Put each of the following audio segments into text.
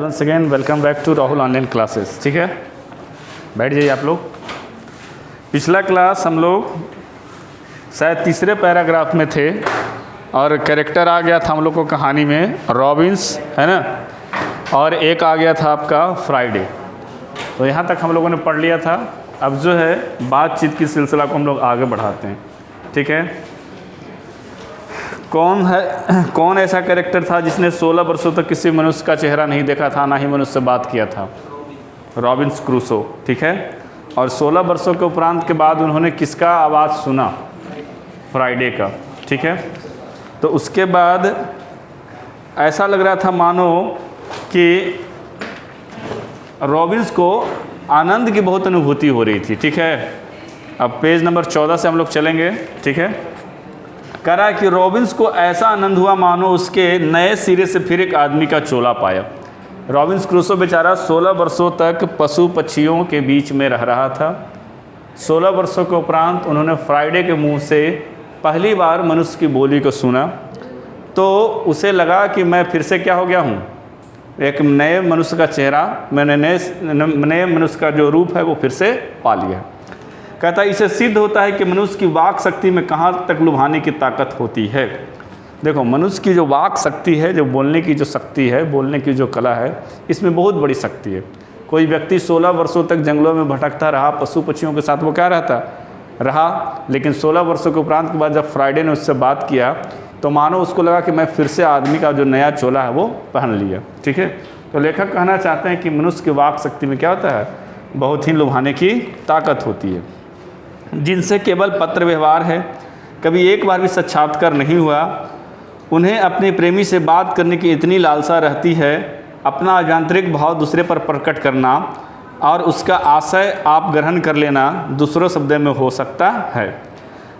Once again welcome back to Rahul online classes. ठीक है, बैठ जाइए आप लोग। पिछला क्लास हम लोग शायद तीसरे पैराग्राफ में थे और कैरेक्टर आ गया था हम लोग को कहानी में रॉबिन्स, है ना, और एक आ गया था आपका फ्राइडे। तो यहाँ तक हम लोगों ने पढ़ लिया था। अब जो है बातचीत की सिलसिला को हम लोग आगे बढ़ाते हैं। ठीक है, कौन ऐसा कैरेक्टर था जिसने 16 वर्षों तक किसी मनुष्य का चेहरा नहीं देखा था, ना ही मनुष्य से बात किया था? Robins Crusoe. ठीक है, और 16 वर्षों के उपरांत के बाद उन्होंने किसका आवाज़ सुना? फ्राइडे का। ठीक है, तो उसके बाद ऐसा लग रहा था मानो कि रॉबिन्स को आनंद की बहुत अनुभूति हो रही थी। ठीक है, अब पेज नंबर 14 से हम लोग चलेंगे। ठीक है, कह रहा है कि रॉबिन्स को ऐसा आनंद हुआ मानो उसके नए सिरे से फिर एक आदमी का चोला पाया। रॉबिन्स क्रूसो बेचारा 16 वर्षों तक पशु पक्षियों के बीच में रह रहा था। 16 वर्षों के उपरांत उन्होंने फ्राइडे के मुंह से पहली बार मनुष्य की बोली को सुना, तो उसे लगा कि मैं फिर से क्या हो गया हूँ, एक नए मनुष्य का चेहरा, मैंने नए मनुष्य का जो रूप है वो फिर से पा लिया। कहता है इसे सिद्ध होता है कि मनुष्य की वाक शक्ति में कहाँ तक लुभाने की ताकत होती है। देखो, मनुष्य की जो वाक शक्ति है, जो बोलने की जो शक्ति है, बोलने की जो कला है, इसमें बहुत बड़ी शक्ति है। कोई व्यक्ति 16 वर्षों तक जंगलों में भटकता रहा, पशु पक्षियों के साथ वो क्या रहा, लेकिन 16 वर्षों के उपरांत के बाद जब फ्राइडे ने उससे बात किया तो मानो उसको लगा कि मैं फिर से आदमी का जो नया चोला है वो पहन लिया। ठीक है, तो लेखक कहना चाहते हैं कि मनुष्य की वाक शक्ति में क्या होता है, बहुत ही लुभाने की ताकत होती है, जिनसे केवल पत्र व्यवहार है, कभी एक बार भी साक्षात्कार नहीं हुआ। उन्हें अपने प्रेमी से बात करने की इतनी लालसा रहती है, अपना आंतरिक भाव दूसरे पर प्रकट करना और उसका आशय आप ग्रहण कर लेना दूसरों शब्दों में हो सकता है।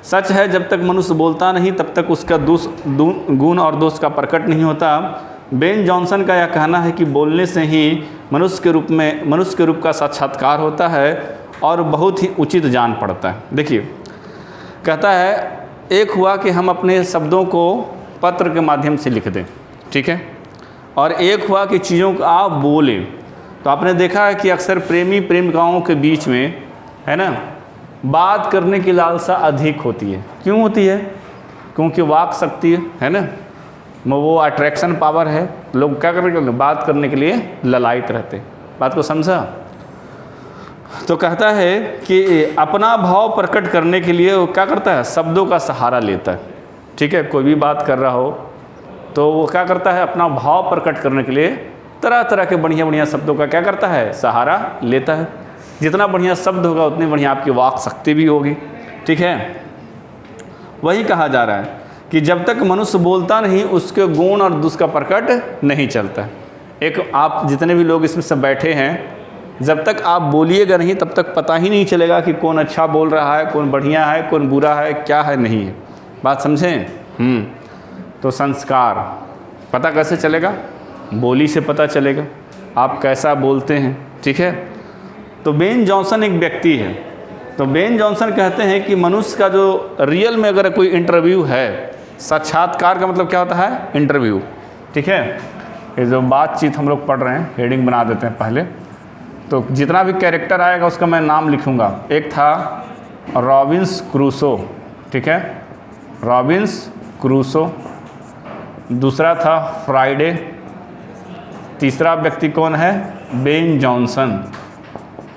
सच है, जब तक मनुष्य बोलता नहीं तब तक उसका गुण और दोष का प्रकट नहीं होता। बेन जॉनसन का यह कहना है कि बोलने से ही मनुष्य के रूप का साक्षात्कार होता है और बहुत ही उचित जान पड़ता है। देखिए, कहता है एक हुआ कि हम अपने शब्दों को पत्र के माध्यम से लिख दें, ठीक है, और एक हुआ कि चीज़ों को आप बोलें। तो आपने देखा है कि अक्सर प्रेमी प्रेमिकाओं के बीच में, है ना, बात करने की लालसा अधिक होती है। क्यों होती है? क्योंकि वाक शक्ति है ना, वो अट्रैक्शन पावर है। लोग क्या करते, बात करने के लिए ललायत रहते। बात को समझा? तो कहता है कि अपना भाव प्रकट करने के लिए वो क्या करता है, शब्दों का सहारा लेता है। ठीक है, कोई भी बात कर रहा हो तो वो क्या करता है, अपना भाव प्रकट करने के लिए तरह तरह के बढ़िया बढ़िया शब्दों का क्या करता है, सहारा लेता है। जितना बढ़िया शब्द होगा उतनी बढ़िया आपकी वाक शक्ति भी होगी। ठीक है, वही कहा जा रहा है कि जब तक मनुष्य बोलता नहीं उसके गुण और दोष का प्रकट नहीं चलता। एक आप जितने भी लोग इसमें सब बैठे हैं, जब तक आप बोलिएगा नहीं तब तक पता ही नहीं चलेगा कि कौन अच्छा बोल रहा है, कौन बढ़िया है, कौन बुरा है, क्या है, नहीं है। बात समझें? तो संस्कार पता कैसे चलेगा? बोली से पता चलेगा आप कैसा बोलते हैं। ठीक है, तो बेन जॉनसन एक व्यक्ति है। तो बेन जॉनसन कहते हैं कि मनुष्य का जो रियल में अगर कोई इंटरव्यू है, साक्षात्कार का मतलब क्या होता है, इंटरव्यू। ठीक है, ये जो बातचीत हम लोग पढ़ रहे हैं, हेडिंग बना देते हैं पहले। तो जितना भी कैरेक्टर आएगा उसका मैं नाम लिखूंगा। एक था रॉबिन्स क्रूसो, ठीक है, रॉबिन्स क्रूसो। दूसरा था फ्राइडे। तीसरा व्यक्ति कौन है, बेन जॉनसन।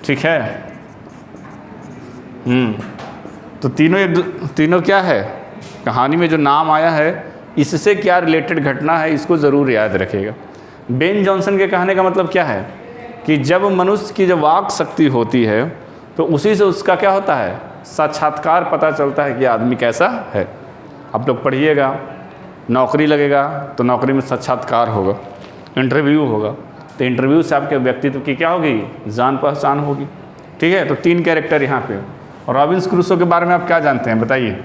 ठीक है, तो तीनों क्या है, कहानी में जो नाम आया है इससे क्या रिलेटेड घटना है, इसको ज़रूर याद रखिएगा। बेन जॉनसन के कहने का मतलब क्या है कि जब मनुष्य की जब वाक शक्ति होती है तो उसी से उसका क्या होता है, साक्षात्कार पता चलता है कि आदमी कैसा है। आप लोग पढ़िएगा, नौकरी लगेगा तो नौकरी में साक्षात्कार होगा, इंटरव्यू होगा, तो इंटरव्यू से आपके व्यक्तित्व की क्या होगी, जान पहचान होगी। ठीक है, तो 3 कैरेक्टर यहाँ पे। और रॉबिन्स क्रूसो के बारे में आप क्या जानते हैं बताइए?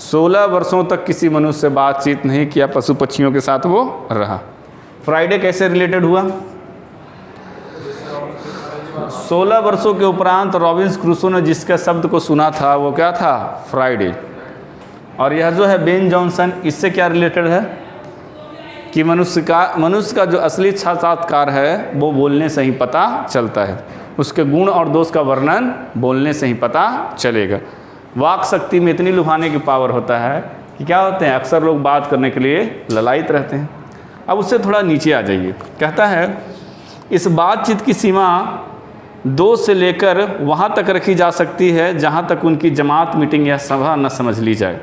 16 वर्षों तक किसी मनुष्य से बातचीत नहीं किया, पशु पक्षियों के साथ वो रहा। फ्राइडे कैसे रिलेटेड हुआ? 16 वर्षों के उपरांत रॉबिन्स क्रूसो ने जिसके शब्द को सुना था वो क्या था, फ्राइडे। और यह जो है बेन जॉनसन, इससे क्या रिलेटेड है, कि मनुष्य का जो असली साक्षात्कार है वो बोलने से ही पता चलता है। उसके गुण और दोष का वर्णन बोलने से ही पता चलेगा। वाक शक्ति में इतनी लुभाने की पावर होता है कि क्या होते हैं, अक्सर लोग बात करने के लिए ललायित रहते हैं। अब उससे थोड़ा नीचे आ जाइए। कहता है इस बातचीत की सीमा 2 से लेकर वहाँ तक रखी जा सकती है जहाँ तक उनकी जमात, मीटिंग या सभा न समझ ली जाए।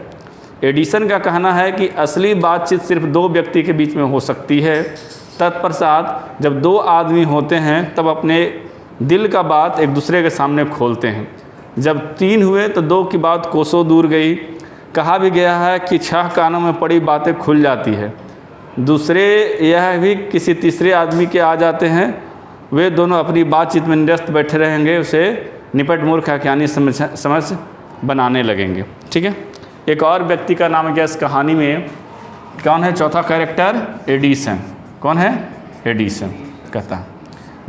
एडिसन का कहना है कि असली बातचीत सिर्फ 2 व्यक्ति के बीच में हो सकती है। तत्पश्चात जब 2 आदमी होते हैं तब अपने दिल का बात एक दूसरे के सामने खोलते हैं। जब 3 हुए तो 2 की बात कोसों दूर गई। कहा भी गया है कि 6 कानों में पड़ी बातें खुल जाती है। दूसरे यह भी किसी तीसरे आदमी के आ जाते हैं, वे दोनों अपनी बातचीत में निरस्त बैठे रहेंगे, उसे निपट मूर्ख आख्यानी समझ बनाने लगेंगे। ठीक है, एक और व्यक्ति का नाम है क्या इस कहानी में, कौन है चौथा कैरेक्टर? एडिसन। कौन है? एडिसन। कहता है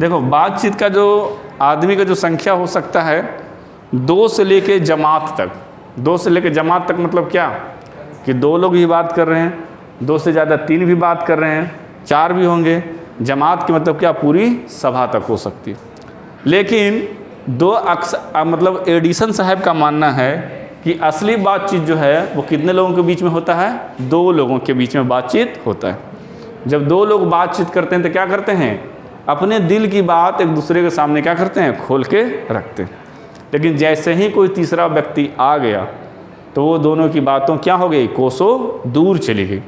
देखो बातचीत का जो आदमी का जो संख्या हो सकता है 2 से लेके जमात तक। 2 से लेके जमात तक मतलब क्या कि 2 लोग ही बात कर रहे हैं, 2 से ज़्यादा 3 भी बात कर रहे हैं, 4 भी होंगे। जमात की मतलब क्या, पूरी सभा तक हो सकती है। लेकिन 2 अक्सर मतलब एडिसन साहब का मानना है कि असली बातचीत जो है वो कितने लोगों के बीच में होता है? 2 लोगों के बीच में बातचीत होता है। जब 2 लोग बातचीत करते हैं तो क्या करते हैं, अपने दिल की बात एक दूसरे के सामने क्या करते हैं, खोल के रखते हैं। लेकिन जैसे ही कोई तीसरा व्यक्ति आ गया तो वो दोनों की बातों क्या हो गई, कोसों दूर चली गई।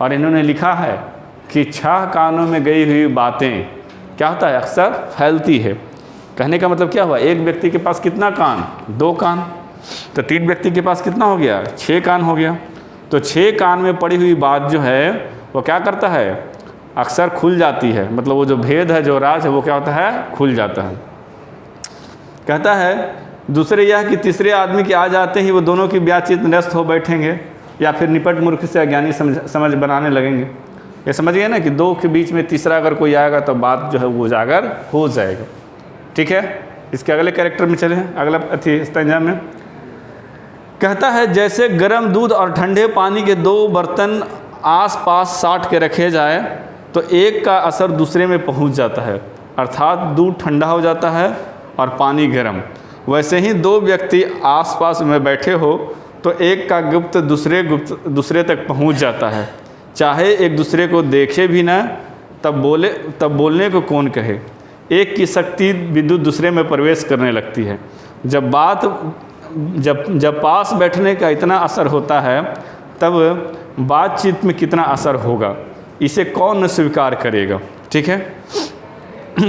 और इन्होंने लिखा है कि 6 कानों में गई हुई बातें क्या होता है, अक्सर फैलती है। कहने का मतलब क्या हुआ, एक व्यक्ति के पास कितना कान, 2 कान, तो 3 व्यक्ति के पास कितना हो गया, 6 कान हो गया। तो 6 कान में पड़ी हुई बात जो है वो क्या करता है, अक्सर खुल जाती है। मतलब वो जो भेद है, जो राज है, वो क्या होता है, खुल जाता है। कहता है दूसरे यह कि तीसरे आदमी के आ जाते ही वो दोनों की बातचीत में व्यस्त हो बैठेंगे या फिर निपट मूर्ख से अज्ञानी समझ बनाने लगेंगे। ये समझ गए ना कि 2 के बीच में तीसरा अगर कोई आएगा तो बात जो है वो उजागर हो जाएगा। ठीक है, इसके अगले कैरेक्टर में चले, अगला स्टैंजा में कहता है जैसे गर्म दूध और ठंडे पानी के 2 बर्तन आस पास साट के रखे जाए तो एक का असर दूसरे में पहुंच जाता है, अर्थात दूध ठंडा हो जाता है और पानी गर्म। वैसे ही 2 व्यक्ति आसपास में बैठे हो तो एक का गुप्त दूसरे तक पहुंच जाता है, चाहे एक दूसरे को देखे भी ना, तब बोलने को कौन कहे। एक की शक्ति विद्युत दूसरे में प्रवेश करने लगती है। जब पास बैठने का इतना असर होता है तब बातचीत में कितना असर होगा, इसे कौन न स्वीकार करेगा। ठीक है,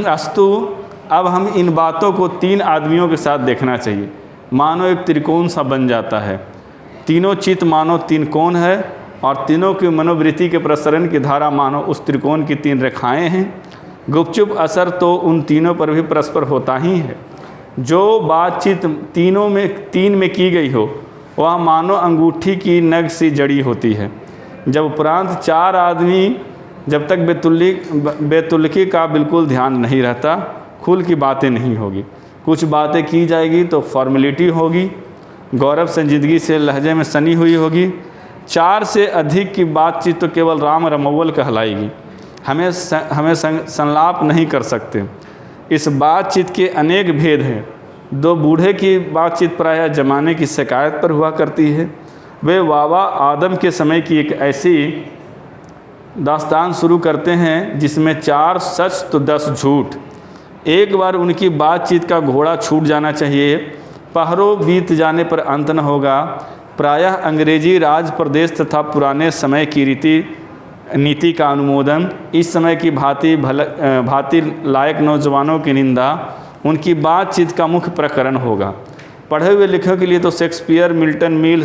अस्तु अब हम इन बातों को 3 आदमियों के साथ देखना चाहिए, मानो एक त्रिकोण सा बन जाता है। तीनों चित्त मानो 3 कोण है और तीनों की मनोवृत्ति के प्रसरण की धारा मानो उस त्रिकोण की 3 रेखाएं हैं। गुपचुप असर तो उन तीनों पर भी परस्पर होता ही है। जो बातचीत 3 में की गई हो वह मानो अंगूठी की नग सी जड़ी होती है। जब उपरांत 4 आदमी जब तक बेतुल्की का बिल्कुल ध्यान नहीं रहता, खुल की बातें नहीं होगी। कुछ बातें की जाएगी तो फॉर्मेलिटी होगी, गौरव संजीदगी से लहजे में सनी हुई होगी। 4 से अधिक की बातचीत तो केवल राम रमव्वल कहलाएगी, हमें संलाप नहीं कर सकते। इस बातचीत के अनेक भेद हैं। 2 बूढ़े की बातचीत प्रायः जमाने की शिकायत पर हुआ करती है। वे बाबा आदम के समय की एक ऐसी दास्तान शुरू करते हैं जिसमें 4 सच तो 10 झूठ। एक बार उनकी बातचीत का घोड़ा छूट जाना चाहिए, पहरों बीत जाने पर अंत न होगा। प्रायः अंग्रेजी राज प्रदेश तथा पुराने समय की नीति का अनुमोदन, इस समय की भांति लायक नौजवानों की निंदा उनकी बातचीत का मुख्य प्रकरण होगा। पढ़े हुए लेखकों के लिए तो शेक्सपियर, मिल्टन, मिल,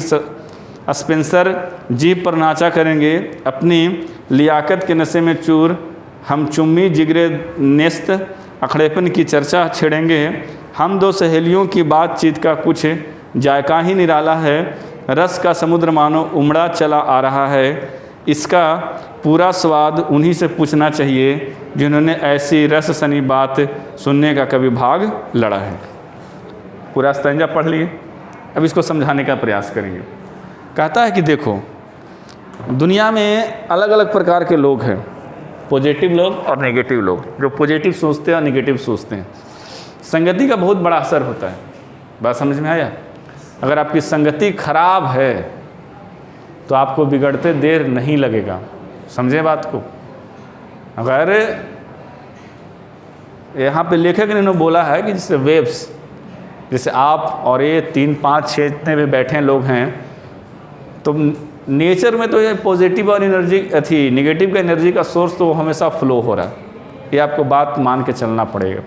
स्पेंसर जीभ पर नाचा करेंगे। अपनी लियाकत के नशे में चूर हम चुम्मी जिगरे नेस्त अखड़ेपन की चर्चा छेड़ेंगे। हम 2 सहेलियों की बातचीत का कुछ जायका ही निराला है। रस का समुद्र मानो उमड़ा चला आ रहा है। इसका पूरा स्वाद उन्हीं से पूछना चाहिए जिन्होंने ऐसी रस सनी बात सुनने का कभी भाग लड़ा है। पूरा स्टैंजा पढ़ लिए, अब इसको समझाने का प्रयास करेंगे। कहता है कि देखो दुनिया में अलग अलग प्रकार के लोग हैं, पॉजिटिव लोग और नेगेटिव लोग, जो पॉजिटिव सोचते हैं और नेगेटिव सोचते हैं। संगति का बहुत बड़ा असर होता है, बात समझ में आया? अगर आपकी संगति खराब है तो आपको बिगड़ते देर नहीं लगेगा, समझे बात को? अगर यहाँ पे लेखक ने बोला है कि जैसे वेव्स, जैसे आप और ये 3, 5, 6 जितने भी बैठे लोग हैं, तो नेचर में तो ये पॉजिटिव और एनर्जी थी, नेगेटिव का एनर्जी का सोर्स तो हमेशा फ्लो हो रहा है, ये आपको बात मान के चलना पड़ेगा।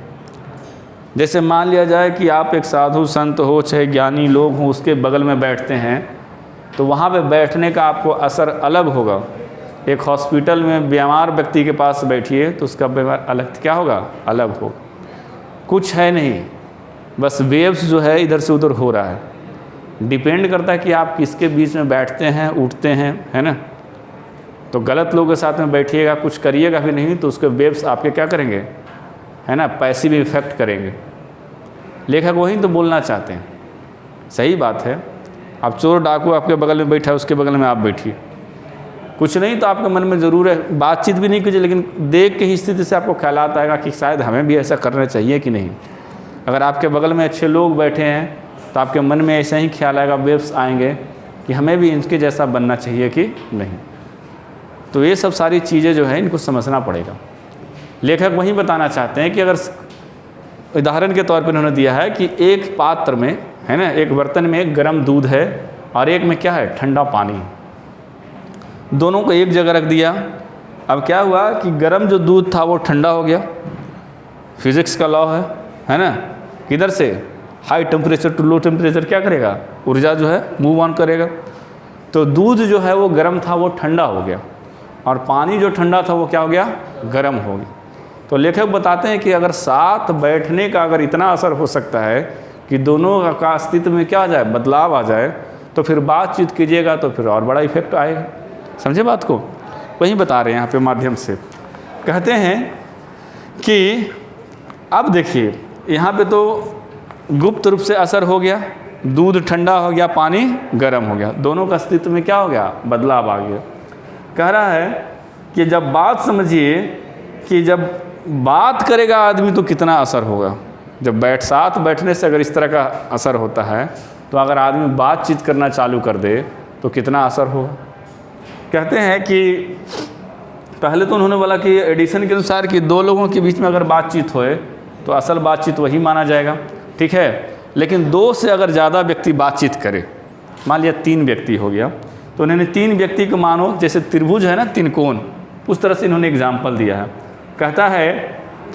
जैसे मान लिया जाए कि आप एक साधु संत हो, चाहे ज्ञानी लोग हों, उसके बगल में बैठते हैं, तो वहाँ पे बैठने का आपको असर अलग होगा। एक हॉस्पिटल में बीमार व्यक्ति के पास बैठिए तो उसका व्यवहार अलग क्या होगा, अलग होगा। कुछ है नहीं, बस वेव्स जो है इधर से उधर हो रहा है, डिपेंड करता है कि आप किसके बीच में बैठते हैं, उठते हैं, है ना? तो गलत लोगों के साथ में बैठिएगा, कुछ करिएगा भी नहीं, तो उसके वेव्स आपके क्या करेंगे, है ना, पैसिव इफेक्ट करेंगे। लेखक वही तो बोलना चाहते हैं, सही बात है। आप चोर डाकू आपके बगल में बैठा है, उसके बगल में आप बैठिए, कुछ नहीं तो आपके मन में ज़रूर है, बातचीत भी नहीं कीजिए, लेकिन देख के ही स्थिति से आपको ख्यालात आएगा कि शायद हमें भी ऐसा करना चाहिए कि नहीं। अगर आपके बगल में अच्छे लोग बैठे हैं तो आपके मन में ऐसा ही ख्याल आएगा, वेव्स आएंगे कि हमें भी इनके जैसा बनना चाहिए कि नहीं। तो ये सब सारी चीज़ें जो है इनको समझना पड़ेगा। लेखक वही बताना चाहते हैं कि अगर उदाहरण के तौर पर उन्होंने दिया है कि एक पात्र में, है ना, एक बर्तन में गर्म दूध है और एक में क्या है, ठंडा पानी। दोनों को एक जगह रख दिया, अब क्या हुआ कि गर्म जो दूध था वो ठंडा हो गया, फिज़िक्स का लॉ है ना, किधर से, high temperature to low temperature क्या करेगा, ऊर्जा जो है मूव ऑन करेगा। तो दूध जो है वो गर्म था वो ठंडा हो गया, और पानी जो ठंडा था वो क्या हो गया, गर्म हो गया। तो लेखक बताते हैं कि अगर साथ बैठने का अगर इतना असर हो सकता है कि दोनों का अस्तित्व में क्या आ जाए, बदलाव आ जाए, तो फिर बातचीत कीजिएगा तो फिर और बड़ा इफेक्ट आएगा। समझे बात को? वही बता रहे हैं यहाँ पे माध्यम से। कहते हैं कि अब देखिए यहाँ पे तो गुप्त रूप से असर हो गया, दूध ठंडा हो गया, पानी गर्म हो गया, दोनों का अस्तित्व में क्या हो गया, बदलाव आ गया। कह रहा है कि जब बात समझिए कि जब बात करेगा आदमी तो कितना असर होगा। जब साथ बैठने से अगर इस तरह का असर होता है, तो अगर आदमी बातचीत करना चालू कर दे तो कितना असर होगा। कहते हैं कि पहले तो उन्होंने बोला कि एडिसन के अनुसार कि 2 लोगों के बीच में अगर बातचीत होए तो असल बातचीत वही माना जाएगा, ठीक है। लेकिन 2 से अगर ज़्यादा व्यक्ति बातचीत करे, मान लिया 3 व्यक्ति हो गया, तो उन्होंने 3 व्यक्ति को मानो जैसे त्रिभुज है ना, 3 कोण, उस तरह से इन्होंने एग्जाम्पल दिया है। कहता है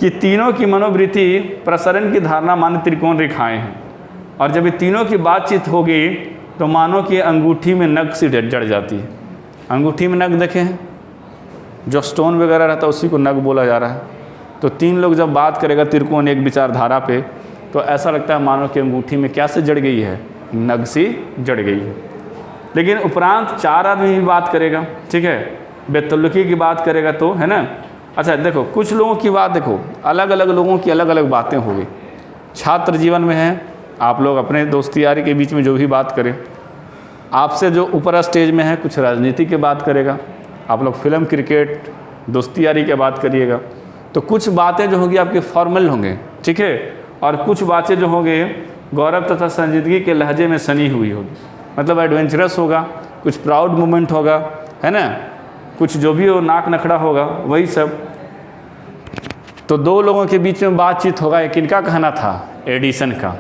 कि तीनों की मनोवृत्ति प्रसरण की धारणा माने त्रिकोण रेखाएं हैं, और जब ये तीनों की बातचीत होगी तो मानो कि अंगूठी में नग सी जड़ जाती है। अंगूठी में नग देखे हैं, जो स्टोन वगैरह रहता है उसी को नग बोला जा रहा है। तो 3 लोग जब बात करेगा त्रिकोण एक विचारधारा पे, तो ऐसा लगता है मानो कि अंगूठी में क्या से जड़ गई है, नग सी जड़ गई है। लेकिन उपरांत 4 आदमी भी बात करेगा, ठीक है, बेतल्लुकी की बात करेगा तो, है ना। अच्छा देखो, कुछ लोगों की बात देखो, अलग अलग लोगों की अलग अलग बातें होगी। छात्र जीवन में है, आप लोग अपने दोस्ती यारी के बीच में जो भी बात करें, आपसे जो ऊपर स्टेज में है कुछ राजनीति की बात करेगा, आप लोग फिल्म क्रिकेट दोस्ती यारी की बात करिएगा। तो कुछ बातें जो होंगी आपके फॉर्मल होंगे, ठीक है, और कुछ बातें जो होंगे गौरव तथा संजीदगी के लहजे में सनी हुई होगी, मतलब एडवेंचरस होगा, कुछ प्राउड मोमेंट होगा, है ना, कुछ जो भी हो नाक नखड़ा होगा, वही सब। तो 2 लोगों के बीच में बातचीत होगा, एक इनका कहना था एडिसन का।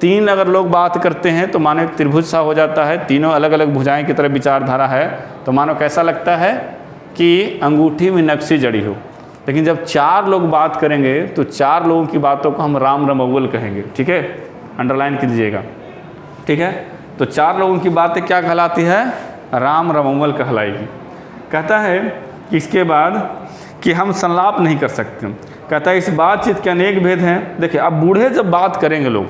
3 अगर लोग बात करते हैं तो मानो एक त्रिभुज सा हो जाता है, तीनों अलग अलग भुजाएं की तरह विचारधारा है, तो मानो कैसा लगता है कि अंगूठी में नक्शी जड़ी हो। लेकिन जब 4 लोग बात करेंगे तो 4 लोगों की बातों को हम राम रमौल कहेंगे, ठीक है, अंडरलाइन कीजिएगा, ठीक है। तो 4 लोगों की बातें क्या कहलाती है, राम रमौल कहलाएगी। कहता है कि इसके बाद कि हम संलाप नहीं कर सकते। कहता है इस बातचीत के अनेक भेद हैं। देखिए अब बूढ़े जब बात करेंगे लोग,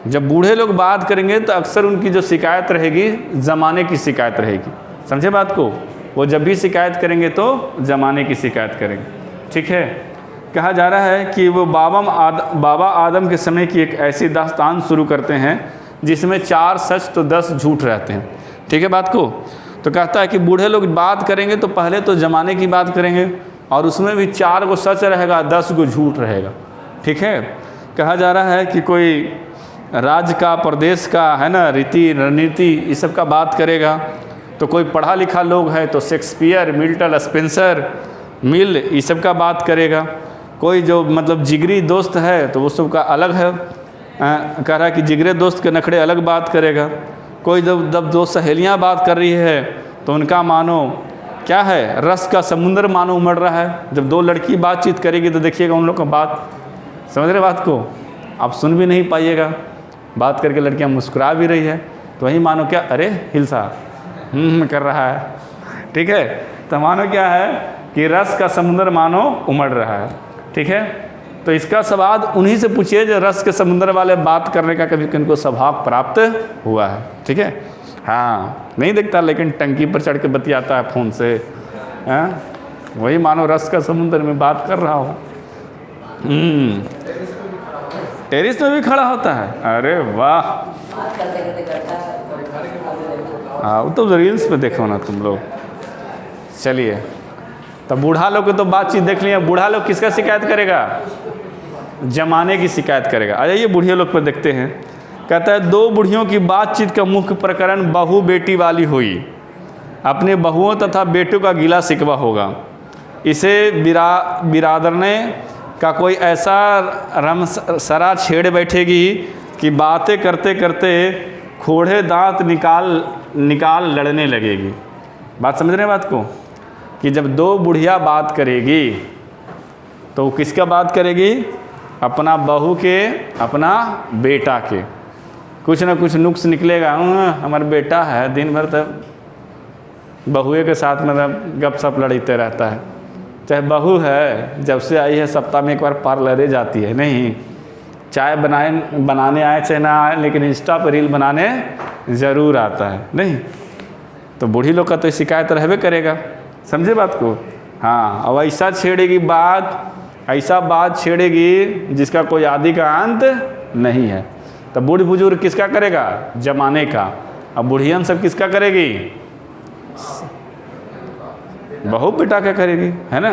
जब बूढ़े लोग बात करेंगे तो अक्सर उनकी जो शिकायत रहेगी ज़माने की शिकायत रहेगी। समझे बात को? वो जब भी शिकायत करेंगे तो ज़माने की शिकायत करेंगे, ठीक है। कहा जा रहा है कि वो बाबा आदम के समय की एक ऐसी दास्तान शुरू करते हैं जिसमें 4 सच तो 10 झूठ रहते हैं, ठीक है बात को। तो कहता है कि बूढ़े लोग बात करेंगे तो पहले तो ज़माने की बात करेंगे, और उसमें भी 4 गो सच रहेगा, 10 गो झूठ रहेगा। ठीक है, कहा जा रहा है कि कोई राज्य का, प्रदेश का, है ना, रीति रणनीति, इस सब का बात करेगा। तो कोई पढ़ा लिखा लोग है तो शेक्सपियर, मिल्टन, स्पेंसर, मिल, इस सब का बात करेगा। कोई जो मतलब जिगरी दोस्त है तो वो सब का अलग है, कह रहा है कि जिगरे दोस्त के नखड़े अलग बात करेगा। कोई जब दो सहेलियां बात कर रही है तो उनका मानो क्या है, रस का समुद्र मानो उमड़ रहा है। जब 2 लड़की बातचीत करेगी तो देखिएगा उन लोग का बात, समझ रहे बात को, आप सुन भी नहीं पाइएगा, बात करके लड़कियां मुस्कुरा भी रही है तो वही मानो क्या, अरे हिलसा कर रहा है। ठीक है, तो मानो क्या है कि रस का समुद्र मानो उमड़ रहा है। ठीक है, तो इसका सवाल उन्हीं से पूछिए जो रस के समुद्र वाले बात करने का कभी किनको सौभाग्य प्राप्त हुआ है। ठीक है, हाँ, नहीं दिखता लेकिन टंकी पर चढ़ के बतियाता है फ़ोन से, वही मानो रस का समुद्र में बात कर रहा हो। टेरिस में भी खड़ा होता है, अरे वाह, हाँ, वो तो रील्स पे देखो ना तुम लोग। चलिए, तो बूढ़ा लोग की तो बातचीत देख लिया। बूढ़ा लोग किसका शिकायत करेगा, जमाने की शिकायत करेगा। आ जाइए बूढ़ियों लोग पर देखते हैं। कहता है 2 बूढ़ियों की बातचीत का मुख्य प्रकरण बहू बेटी वाली हुई, अपने बहुओं तथा बेटों का गिला शिकवा होगा। इसे बिरादरने का कोई ऐसा रमसरा छेड़ बैठेगी कि बातें करते करते खोड़े दांत निकाल लड़ने लगेगी। बात समझ रहे हैं बात को, कि जब 2 बुढ़िया बात करेगी तो किसका बात करेगी, अपना बहू के, अपना बेटा के। कुछ ना कुछ नुक्स निकलेगा, हमारा बेटा है दिन भर तब बहुए के साथ मतलब गपशप लड़ते रहता है। चाहे बहू है, जब से आई है सप्ताह में 1 बार पार्लरे जाती है, नहीं चाय बनाने आए चाहे ना आए, लेकिन इंस्टा पर रील बनाने ज़रूर आता है। नहीं तो बूढ़ी लोग का तो शिकायत रहबे करेगा, समझे बात को। हाँ, अब ऐसा छेड़ेगी बात, ऐसा बात छेड़ेगी जिसका कोई आदि का अंत नहीं है। तो बूढ़ बुजुर्ग किसका करेगा, जमाने का। अब बुढ़ियन सब किसका करेगी, बहू बेटा क्या करेगी, है ना।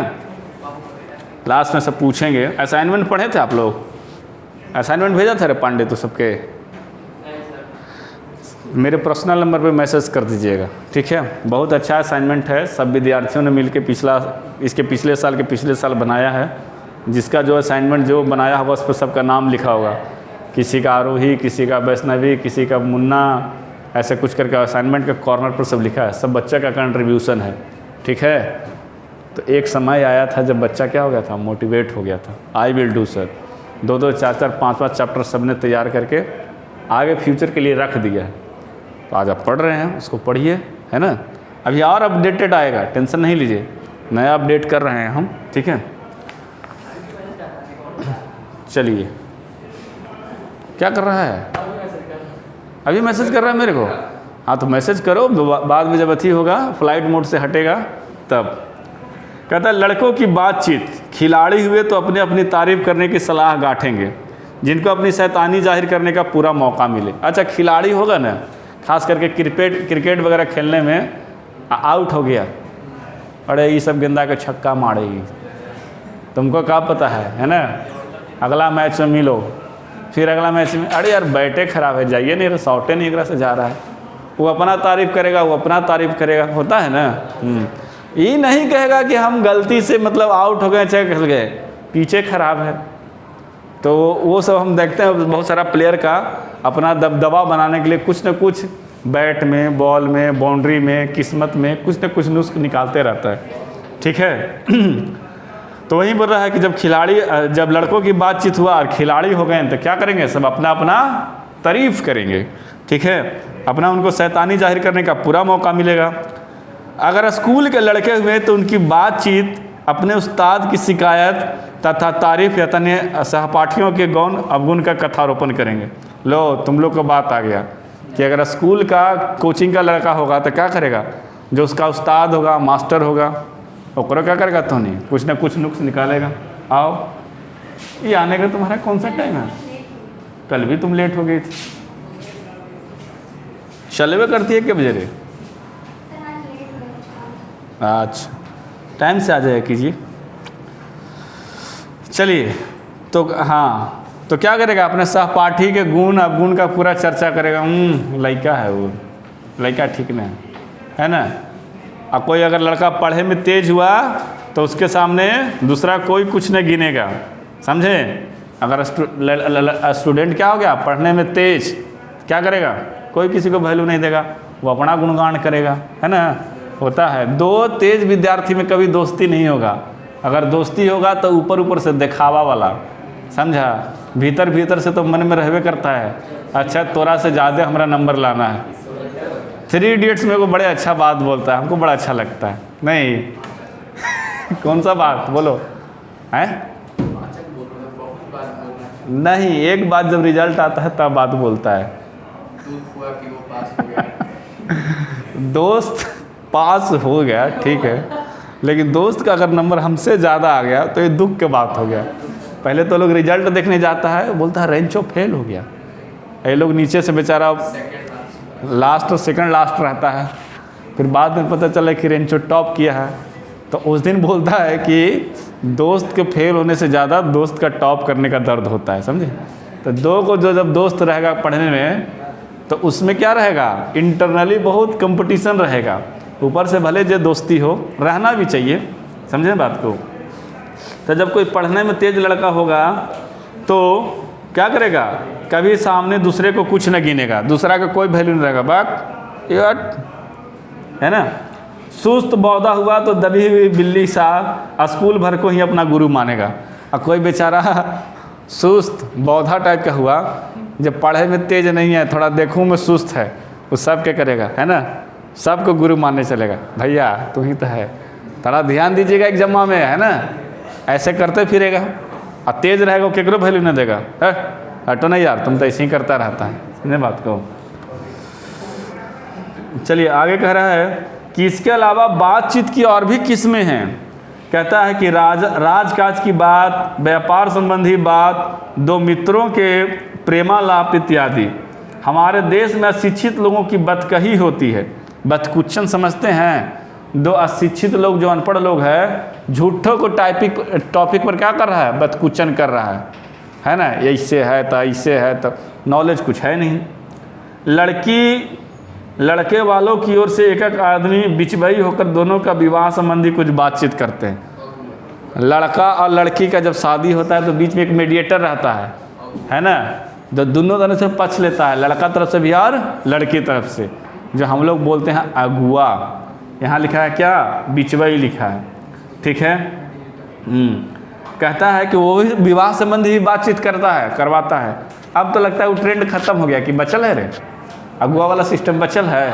लास्ट में सब पूछेंगे। असाइनमेंट पढ़े थे आप लोग, असाइनमेंट भेजा था रे पांडे तो सबके, मेरे पर्सनल नंबर पे मैसेज कर दीजिएगा। ठीक है, बहुत अच्छा असाइनमेंट है, सब विद्यार्थियों ने मिलकर इसके पिछले साल बनाया है। जिसका जो असाइनमेंट जो बनाया होगा उस पर सबका नाम लिखा होगा, किसी का आरोही, किसी का वैष्णवी, किसी का मुन्ना, ऐसे कुछ करके असाइनमेंट के कॉर्नर पर सब लिखा है, सब बच्चे का कंट्रीब्यूशन है। ठीक है, तो एक समय आया था जब बच्चा क्या हो गया था, मोटिवेट हो गया था, I will do sir. 2-2, 4-4, 5-5 chapter सब ने तैयार करके आगे फ्यूचर के लिए रख दिया है। तो आज आप पढ़ रहे हैं, उसको पढ़िए, है ना। अभी और अपडेटेड आएगा, टेंशन नहीं लीजिए, नया अपडेट कर रहे हैं हम। ठीक है, चलिए, क्या कर रहा है, अभी मैसेज कर रहा है मेरे को। हाँ तो मैसेज करो, बाद में जब अथी होगा, फ्लाइट मोड से हटेगा तब। कहता है लड़कों की बातचीत, खिलाड़ी हुए तो अपने अपनी तारीफ करने की सलाह गांठेंगे, जिनको अपनी शैतानी जाहिर करने का पूरा मौका मिले। अच्छा, खिलाड़ी होगा ना, खास करके क्रिकेट वगैरह खेलने में आउट हो गया, अरे ये सब गेंदा का छक्का मारेगी, तुमको क्या पता है ना। अगला मैच में मिलो, फिर अगला मैच में अरे यार बैटे खराब है, जाइए नहीं, शॉटे नहीं एकरा से जा रहा है, वो अपना तारीफ करेगा, वो अपना तारीफ करेगा, होता है ना। ये नहीं कहेगा कि हम गलती से मतलब आउट हो गए, चाहे खेल गए, पीछे खराब है। तो वो सब हम देखते हैं, बहुत सारा प्लेयर का अपना दबदबा बनाने के लिए कुछ न कुछ बैट में, बॉल में, बाउंड्री में, किस्मत में कुछ न कुछ नुस्ख निकालते रहता है। ठीक है, तो वही बोल रहा है कि जब लड़कों की बातचीत हुआ और खिलाड़ी हो गए तो क्या करेंगे, सब अपना अपना तारीफ करेंगे। ठीक है, अपना उनको शैतानी जाहिर करने का पूरा मौका मिलेगा। अगर स्कूल के लड़के हुए तो उनकी बातचीत अपने उस्ताद की शिकायत तथा तारीफ या तन्य सहपाठियों के गौण अवगुण का कथारोपण करेंगे। लो तुम लोग को बात आ गया कि अगर स्कूल का कोचिंग का लड़का होगा तो क्या करेगा, जो उसका उस्ताद होगा, मास्टर होगा, ओकरो क्या करेगा, तो नहीं कुछ ना कुछ नुक्स निकालेगा। आओ, ये आने का तुम्हारा कौन सा टाइम है, कल भी तुम लेट हो गई थी, चलवे करती है क्या बजे रे, अच्छा, टाइम से आ जाया कीजिए। चलिए, तो हाँ, तो क्या करेगा, अपने सहपाठी के गुण अवगुण का पूरा चर्चा करेगा। लड़का है वो, लड़का ठीक नहीं है ना। अब कोई अगर लड़का पढ़े में तेज हुआ तो उसके सामने दूसरा कोई कुछ नहीं गिनेगा, समझे। अगर स्टूडेंट क्या हो गया, पढ़ने में तेज, क्या करेगा, कोई किसी को वैल्यू नहीं देगा, वो अपना गुणगान करेगा, है ना। होता है, दो तेज विद्यार्थी में कभी दोस्ती नहीं होगा। अगर दोस्ती होगा तो ऊपर ऊपर से दिखावा वाला, समझा। भीतर भीतर से तो मन में रहबे करता है, अच्छा तोरा से ज़्यादा हमारा नंबर लाना है। 3 इडियट्स में को बड़े अच्छा बात बोलता है, हमको बड़ा अच्छा लगता है। नहीं कौन सा बात बोलो, हैं? नहीं, एक बात जब रिजल्ट आता है तब बात बोलता है। दोस्त पास हो गया ठीक है, लेकिन दोस्त का अगर नंबर हमसे ज़्यादा आ गया तो ये दुख की बात हो गया। पहले तो लोग रिजल्ट देखने जाता है, बोलता है रेंचो फेल हो गया, ये लोग नीचे से बेचारा लास्ट सेकंड लास्ट रहता है, फिर बाद में पता चला कि रेंचो टॉप किया है। तो उस दिन बोलता है कि दोस्त के फेल होने से ज़्यादा दोस्त का टॉप करने का दर्द होता है, समझे। तो दो को जो जब दोस्त रहेगा पढ़ने में, तो उसमें क्या रहेगा, इंटरनली बहुत कंपटीशन रहेगा। ऊपर से भले जो दोस्ती हो, रहना भी चाहिए, समझे बात को। तो जब कोई पढ़ने में तेज लड़का होगा तो क्या करेगा, कभी सामने दूसरे को कुछ न गिनेगा, दूसरा का कोई वैल्यू नहीं रहेगा, बात है ना। सुस्त बौधा हुआ तो दबी हुई बिल्ली सा स्कूल भर को ही अपना गुरु मानेगा। और कोई बेचारा सुस्त बौधा टाइप का हुआ, जब पढ़े में तेज नहीं है, थोड़ा देखूँ में सुस्त है, वो सब क्या करेगा, है ना, सबको गुरु मानने चलेगा। भैया तू ही तो है, थोड़ा ध्यान दीजिएगा एग्जाम में, है ना। ऐसे करते फिरेगा और तेज रहेगा, वो केकरो वैल्यू नहीं देगा, है हटो नहीं यार, तुम तो ऐसे ही करता रहता है, समझे बात को। चलिए आगे कह रहा है कि इसके अलावा बातचीत की और भी किस्में हैं। कहता है कि राजकाज की बात, व्यापार संबंधी बात, दो मित्रों के प्रेमालाप इत्यादि। हमारे देश में अशिक्षित लोगों की बतकही होती है, बतकुच्चन समझते हैं। दो अशिक्षित लोग, जो अनपढ़ लोग हैं, झूठों को टॉपिक पर क्या कर रहा है, बतकुच्चन कर रहा है ना। ऐसे है तो ऐसे है, तो नॉलेज कुछ है नहीं। लड़के वालों की ओर से एक एक आदमी बिचबई होकर दोनों का विवाह संबंधी कुछ बातचीत करते हैं। लड़का और लड़की का जब शादी होता है तो बीच में एक मीडिएटर रहता है ना, जो दोनों तरह से पक्ष लेता है, लड़का तरफ से भी और लड़की तरफ से, जो हम लोग बोलते हैं अगुआ। यहाँ लिखा है क्या, बिचवई लिखा है, ठीक है। कहता है कि वो भी विवाह संबंधी ही बातचीत करवाता है। अब तो लगता है वो ट्रेंड खत्म हो गया कि बचल है रे, अगुआ वाला सिस्टम बचल है।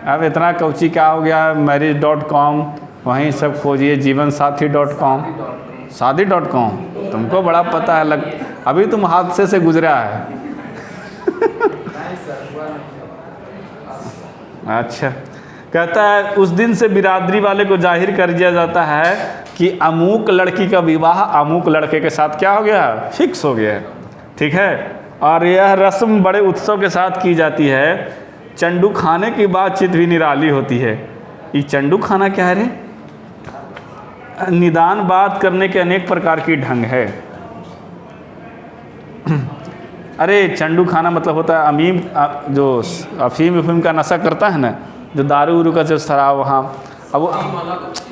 अब इतना कौची क्या हो गया, marriage.com, वहीं सब खोजिए, जीवनसाथी.com, शादी.com, तुमको बड़ा पता है, अभी तुम हादसे से गुजरा है। अच्छा, कहता है उस दिन से बिरादरी वाले को जाहिर कर दिया जाता है कि अमुक लड़की का विवाह अमुक लड़के के साथ क्या हो गया, फिक्स हो गया है, ठीक है। और यह रस्म बड़े उत्सव के साथ की जाती है। चंडू खाने की बातचीत भी निराली होती है। ये चंडू खाना क्या है रे, निदान बात करने के अनेक प्रकार की ढंग है। अरे चंडू खाना मतलब होता है अमीम, जो अफीम का नशा करता है ना, जो दारू उरू का जो शराब, वहाँ अब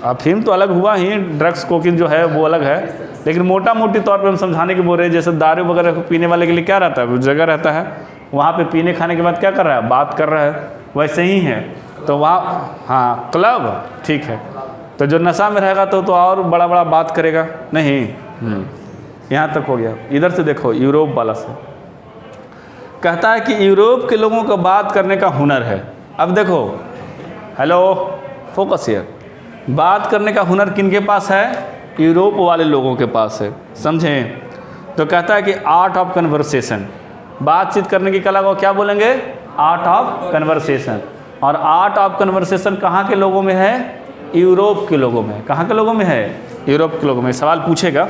अफीम तो अलग हुआ ही, ड्रग्स कोकिन जो है वो अलग है, लेकिन मोटा मोटी तौर पे हम समझाने की बोल रहे हैं। जैसे दारू वगैरह को पीने वाले के लिए क्या रहता है, वो जगह रहता है, वहाँ पे पीने खाने के बाद क्या कर रहा है, बात कर रहा है, वैसे ही है। तो वहाँ हाँ क्लब, ठीक है। तो जो नशा में रहेगा तो और बड़ा बड़ा बात करेगा नहीं। यहाँ तक हो गया। इधर से देखो, यूरोप वाला से कहता है कि यूरोप के लोगों को बात करने का हुनर है। अब देखो, हेलो फोकस हियर, बात करने का हुनर किनके पास है, यूरोप वाले लोगों के पास है, समझें। तो कहता है कि आर्ट ऑफ कन्वर्सेशन, बातचीत करने की कला को क्या बोलेंगे, आर्ट ऑफ कन्वर्सेशन। और आर्ट ऑफ कन्वर्सेशन कहाँ के लोगों में है, यूरोप के लोगों में। कहाँ के लोगों में है, यूरोप के लोगों में। सवाल पूछेगा,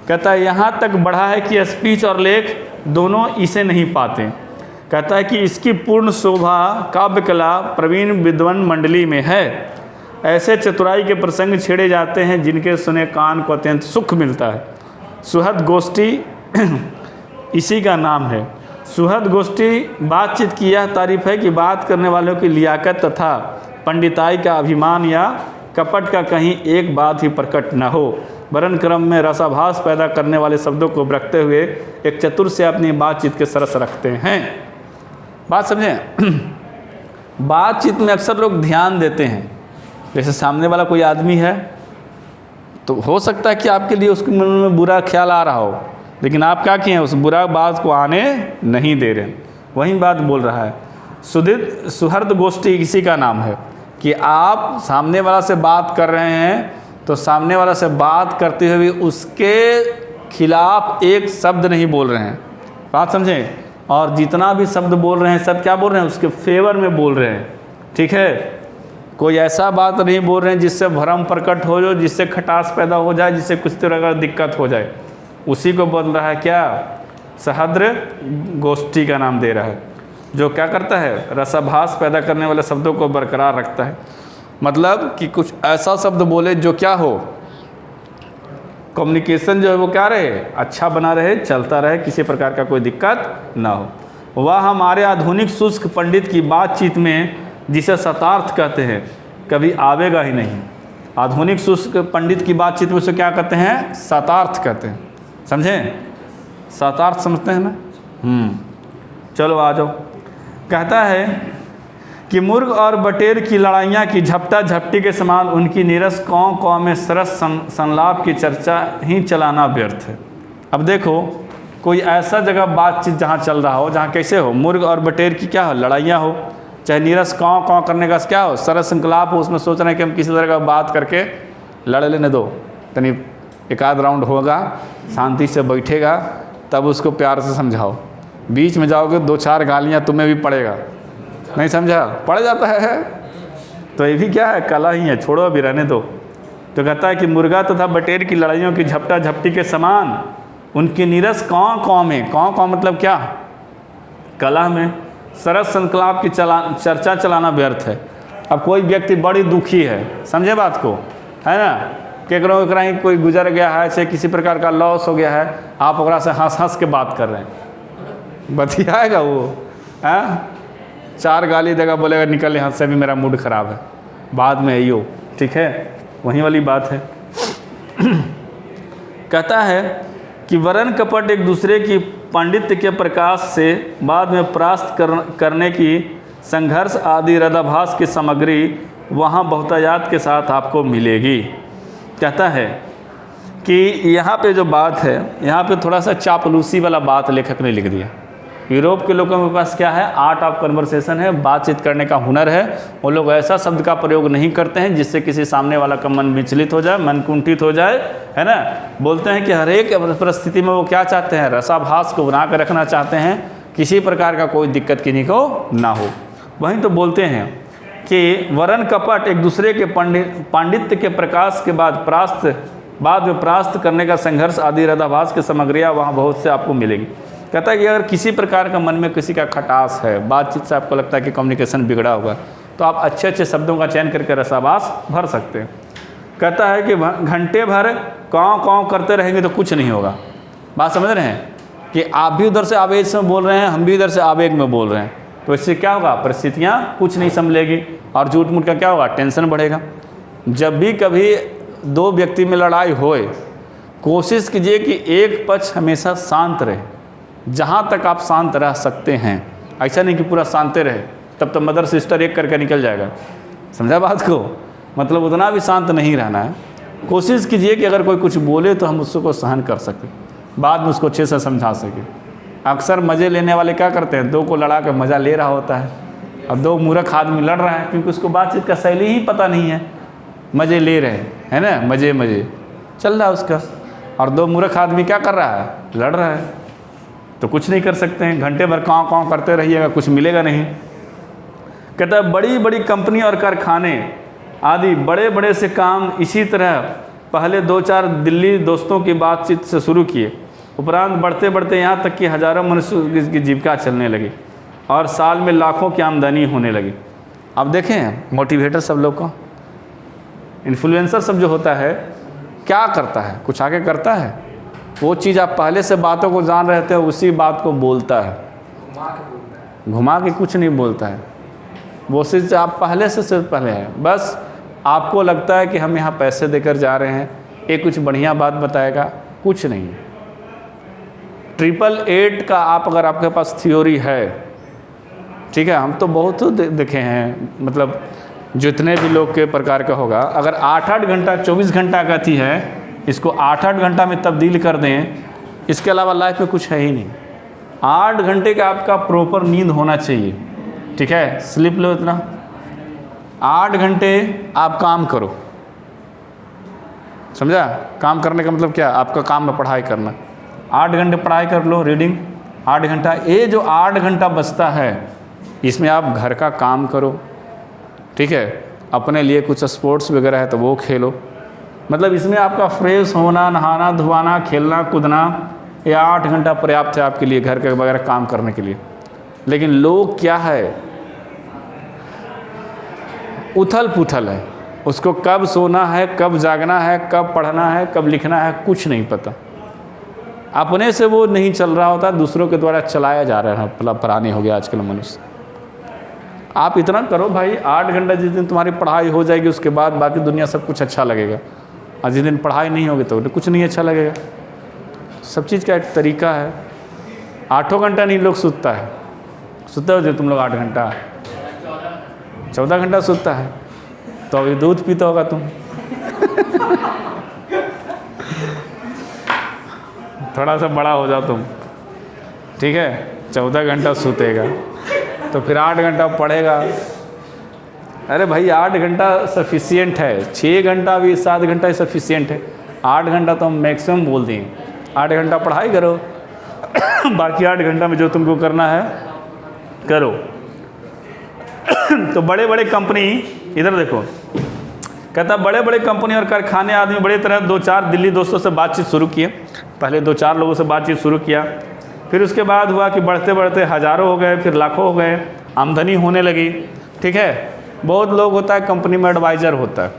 कहता है यहाँ तक बढ़ा है कि स्पीच और लेख दोनों इसे नहीं पाते। कहता है कि इसकी पूर्ण शोभा काव्य कला प्रवीण विद्वान मंडली में है। ऐसे चतुराई के प्रसंग छेड़े जाते हैं जिनके सुने कान को अत्यंत सुख मिलता है। सुहद गोष्ठी इसी का नाम है। सुहद गोष्ठी बातचीत की यह तारीफ है कि बात करने वालों की लियाकत तथा पंडिताई का अभिमान या कपट का कहीं एक बात ही प्रकट न हो, वरन क्रम में रसाभास पैदा करने वाले शब्दों को रखते हुए एक चतुर से अपनी बातचीत के सरस रखते हैं। बात समझें? बातचीत में अक्सर लोग ध्यान देते हैं। जैसे सामने वाला कोई आदमी है तो हो सकता है कि आपके लिए उसके मन में बुरा ख्याल आ रहा हो, लेकिन आप क्या किए हैं, उस बुरा बात को आने नहीं दे रहे, वही बात बोल रहा है। सुहृद गोष्ठी इसी का नाम है कि आप सामने वाला से बात कर रहे हैं तो सामने वाला से बात करते हुए उसके खिलाफ एक शब्द नहीं बोल रहे हैं। बात समझें? और जितना भी शब्द बोल रहे हैं सब क्या बोल रहे हैं, उसके फेवर में बोल रहे हैं। ठीक है, कोई ऐसा बात नहीं बोल रहे हैं जिससे भ्रम प्रकट हो जाए, जिससे खटास पैदा हो जाए, जिससे कुछ तरह का दिक्कत हो जाए। उसी को बोल रहा है क्या, सहद्र गोष्ठी का नाम दे रहा है, जो क्या करता है, रसाभास पैदा करने वाले शब्दों को बरकरार रखता है। मतलब कि कुछ ऐसा शब्द बोले जो क्या हो, कम्युनिकेशन जो है वो क्या रहे, अच्छा बना रहे, चलता रहे, किसी प्रकार का कोई दिक्कत ना हो। वह हमारे आधुनिक शुष्क पंडित की बातचीत में जिसे शतार्थ कहते हैं कभी आवेगा ही नहीं। आधुनिक शुष्क पंडित की बातचीत में उसे क्या कहते हैं, शतार्थ कहते हैं। समझें? शतार्थ समझते हैं ना? चलो आ जाओ। कहता है कि मुर्ग और बटेर की लड़ाइयाँ की झपटा झपटी के समान उनकी नीरस कौ कौ में सरस संलाप की चर्चा ही चलाना व्यर्थ है। अब देखो, कोई ऐसा जगह बातचीत जहाँ चल रहा हो, जहाँ कैसे हो, मुर्ग और बटेर की क्या हो, लड़ाइयाँ हो, चाहे नीरस कौ कौ करने का क्या हो, सरस संकलाप हो, उसमें सोच रहे हैं कि हम किसी तरह का बात करके लड़ लेने दो, तनी एक आध राउंड होगा, शांति से बैठेगा, तब उसको प्यार से समझाओ। बीच में जाओगे 2-4 गालियाँ तुम्हें भी पड़ेगा, नहीं समझा, पड़ जाता है। तो ये भी क्या है, कला ही है, छोड़ो अभी रहने दो। तो कहता है कि मुर्गा तथा बटेर की लड़ाइयों की झपटा झपटी के समान उनकी नीरस कौ कौ में, कौ कौ मतलब क्या, कला में सरस संकलाप की चर्चा चलाना व्यर्थ है। अब कोई व्यक्ति बड़ी दुखी है, समझे बात को, है ना, केकरो ही कोई गुजर गया है, से किसी प्रकार का लॉस हो गया है, आप ओकरा से हंस हंस के बात कर रहे हैं, बतियाएगा वो, हैं, 4 गाली देगा, बोलेगा निकल यहाँ से, भी मेरा मूड ख़राब है, बाद में आइयो। ठीक है, वहीं वाली बात है। कहता है कि वरन कपट एक दूसरे की पांडित्य के प्रकाश से बाद में परास्त करने की संघर्ष आदि रदाभास की सामग्री वहाँ बहुतायात के साथ आपको मिलेगी। कहता है कि यहाँ पे जो बात है, यहाँ पे थोड़ा सा चापलूसी वाला बात लेखक ने लिख दिया। यूरोप के लोगों के पास क्या है, आर्ट ऑफ कन्वर्सेशन है, बातचीत करने का हुनर है। वो लोग ऐसा शब्द का प्रयोग नहीं करते हैं जिससे किसी सामने वाला का मन विचलित हो जाए, मन कुंठित हो जाए, है ना। बोलते हैं कि हर एक परिस्थिति में वो क्या चाहते हैं, रसाभास को बना कर रखना चाहते हैं, किसी प्रकार का कोई दिक्कत किसी को ना हो। वहीं तो बोलते हैं कि वरन कपट एक दूसरे के पांडित्य के प्रकाश के बाद में परास्त करने का संघर्ष आदि रदाभास की सामग्रियाँ वहाँ बहुत से आपको मिलेगी। कहता है कि अगर किसी प्रकार का मन में किसी का खटास है, बातचीत से आपको लगता है कि कम्युनिकेशन बिगड़ा हुआ है, तो आप अच्छे अच्छे शब्दों का चयन करके रसाभास भर सकते हैं। कहता है कि घंटे भर काँव काँव करते रहेंगे तो कुछ नहीं होगा। बात समझ रहे हैं कि आप भी उधर से आवेग में बोल रहे हैं, हम भी इधर से आवेग में बोल रहे हैं, तो इससे क्या होगा, परिस्थितियाँ कुछ नहीं संभलेगी और झूठ मूठ का क्या होगा, टेंशन बढ़ेगा। जब भी कभी 2 व्यक्ति में लड़ाई होए, कोशिश कीजिए कि एक पक्ष हमेशा शांत रहे, जहाँ तक आप शांत रह सकते हैं। ऐसा नहीं कि पूरा शांत रहे, तब तो मदर सिस्टर एक करके निकल जाएगा। समझा बात को, मतलब उतना भी शांत नहीं रहना है। कोशिश कीजिए कि अगर कोई कुछ बोले तो हम उसको सहन कर सकें, बाद में उसको अच्छे से समझा सकें। अक्सर मज़े लेने वाले क्या करते हैं, 2 को लड़ा कर मज़ा ले रहा होता है, अब 2 मूर्ख आदमी लड़ रहा है क्योंकि उसको बातचीत का शैली ही पता नहीं है, मज़े ले रहे हैं ना, मज़े चल रहा है उसका, और 2 मूर्ख आदमी क्या कर रहा है, लड़ रहा है। तो कुछ नहीं कर सकते हैं, घंटे भर काँव काँव करते रहिएगा, कुछ मिलेगा नहीं। कहता है बड़ी बड़ी कंपनी और कारखाने आदि बड़े बड़े से काम इसी तरह पहले 2-4 दिल्ली दोस्तों की बातचीत से शुरू किए, उपरांत बढ़ते बढ़ते यहाँ तक कि हज़ारों मनुष्य की जीविका चलने लगी और साल में लाखों की आमदनी होने लगी। अब देखें मोटिवेटर सब लोग को, इन्फ्लुएंसर सब जो होता है क्या करता है, कुछ आगे करता है? वो चीज़ आप पहले से बातों को जान रहे थे उसी बात को बोलता है, घुमा के कुछ नहीं बोलता है। वो चीज़ आप पहले से पहले है, बस आपको लगता है कि हम यहाँ पैसे देकर जा रहे हैं, ये कुछ बढ़िया बात बताएगा, कुछ नहीं। 888 का आप अगर आपके पास थ्योरी है, ठीक है, हम तो बहुत देखे हैं, मतलब जितने भी लोग के प्रकार का होगा, अगर 8-8 घंटा 24 घंटा का थी है, इसको 8-8 घंटा में तब्दील कर दें, इसके अलावा लाइफ में कुछ है ही नहीं। 8 घंटे का आपका प्रॉपर नींद होना चाहिए, ठीक है, स्लीप लो इतना। 8 घंटे आप काम करो, समझा? काम करने का मतलब क्या? आपका काम है पढ़ाई करना। 8 घंटे पढ़ाई कर लो, रीडिंग 8 घंटा। ये जो 8 घंटा बचता है इसमें आप घर का काम करो, ठीक है, अपने लिए कुछ स्पोर्ट्स वगैरह है तो वो खेलो। मतलब इसमें आपका फ्रेश होना, नहाना धोना, खेलना कूदना, ये 8 घंटा पर्याप्त है आपके लिए घर के वगैरह काम करने के लिए। लेकिन लोग क्या है, उथल पुथल है, उसको कब सोना है, कब जागना है, कब पढ़ना है, कब लिखना है, कुछ नहीं पता। अपने से वो नहीं चल रहा होता, दूसरों के द्वारा चलाया जा रहा है। मतलब प्राणी हो गया आजकल मनुष्य। आप इतना करो भाई, 8 घंटा जिस दिन तुम्हारी पढ़ाई हो जाएगी उसके बाद बाकी दुनिया सब कुछ अच्छा लगेगा, और जिस दिन पढ़ाई नहीं होगी तो कुछ नहीं अच्छा लगेगा। सब चीज़ का एक तरीका है। 8 घंटा नहीं लोग सुतता है, सुते हो जो तुम लोग 8 घंटा, 14 घंटा सुतता है, तो अभी दूध पीता होगा तुम। थोड़ा सा बड़ा हो जाओ तुम, ठीक है, 14 घंटा सुतेगा तो फिर 8 घंटा पढ़ेगा। अरे भाई 8 घंटा सफिशिएंट है, 6 घंटा भी 7 घंटा सफिशिएंट है, 8 घंटा तो हम मैक्सिमम बोल दें। 8 घंटा पढ़ाई करो, बाकी 8 घंटा में जो तुमको करना है करो। तो बड़े बड़े कंपनी, इधर देखो, कहता बड़े बड़े कंपनी और कारखाने आदमी बड़े तरह 2-4 दिल्ली दोस्तों से बातचीत शुरू किए। पहले 2-4 लोगों से बातचीत शुरू किया, फिर उसके बाद हुआ कि बढ़ते बढ़ते हज़ारों हो गए, फिर लाखों हो गए, आमदनी होने लगी, ठीक है। बहुत लोग होता है कंपनी में एडवाइज़र होता है।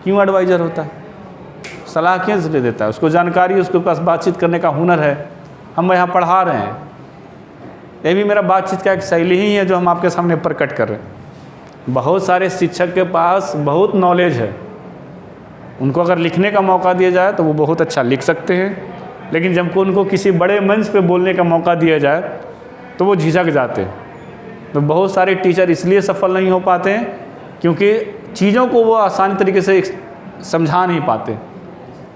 क्यों एडवाइज़र होता है? सलाह क्यों इसलिए देता है? उसको जानकारी, उसके पास बातचीत करने का हुनर है। हम यहाँ पढ़ा रहे हैं, ये भी मेरा बातचीत का एक शैली ही है जो हम आपके सामने प्रकट कर रहे हैं। बहुत सारे शिक्षक के पास बहुत नॉलेज है, उनको अगर लिखने का मौका दिया जाए तो वो बहुत अच्छा लिख सकते हैं, लेकिन जब उनको किसी बड़े मंच पे बोलने का मौका दिया जाए तो वो झिझक जाते हैं। तो बहुत सारे टीचर इसलिए सफल नहीं हो पाते हैं क्योंकि चीज़ों को वो आसानी तरीके से समझा नहीं पाते।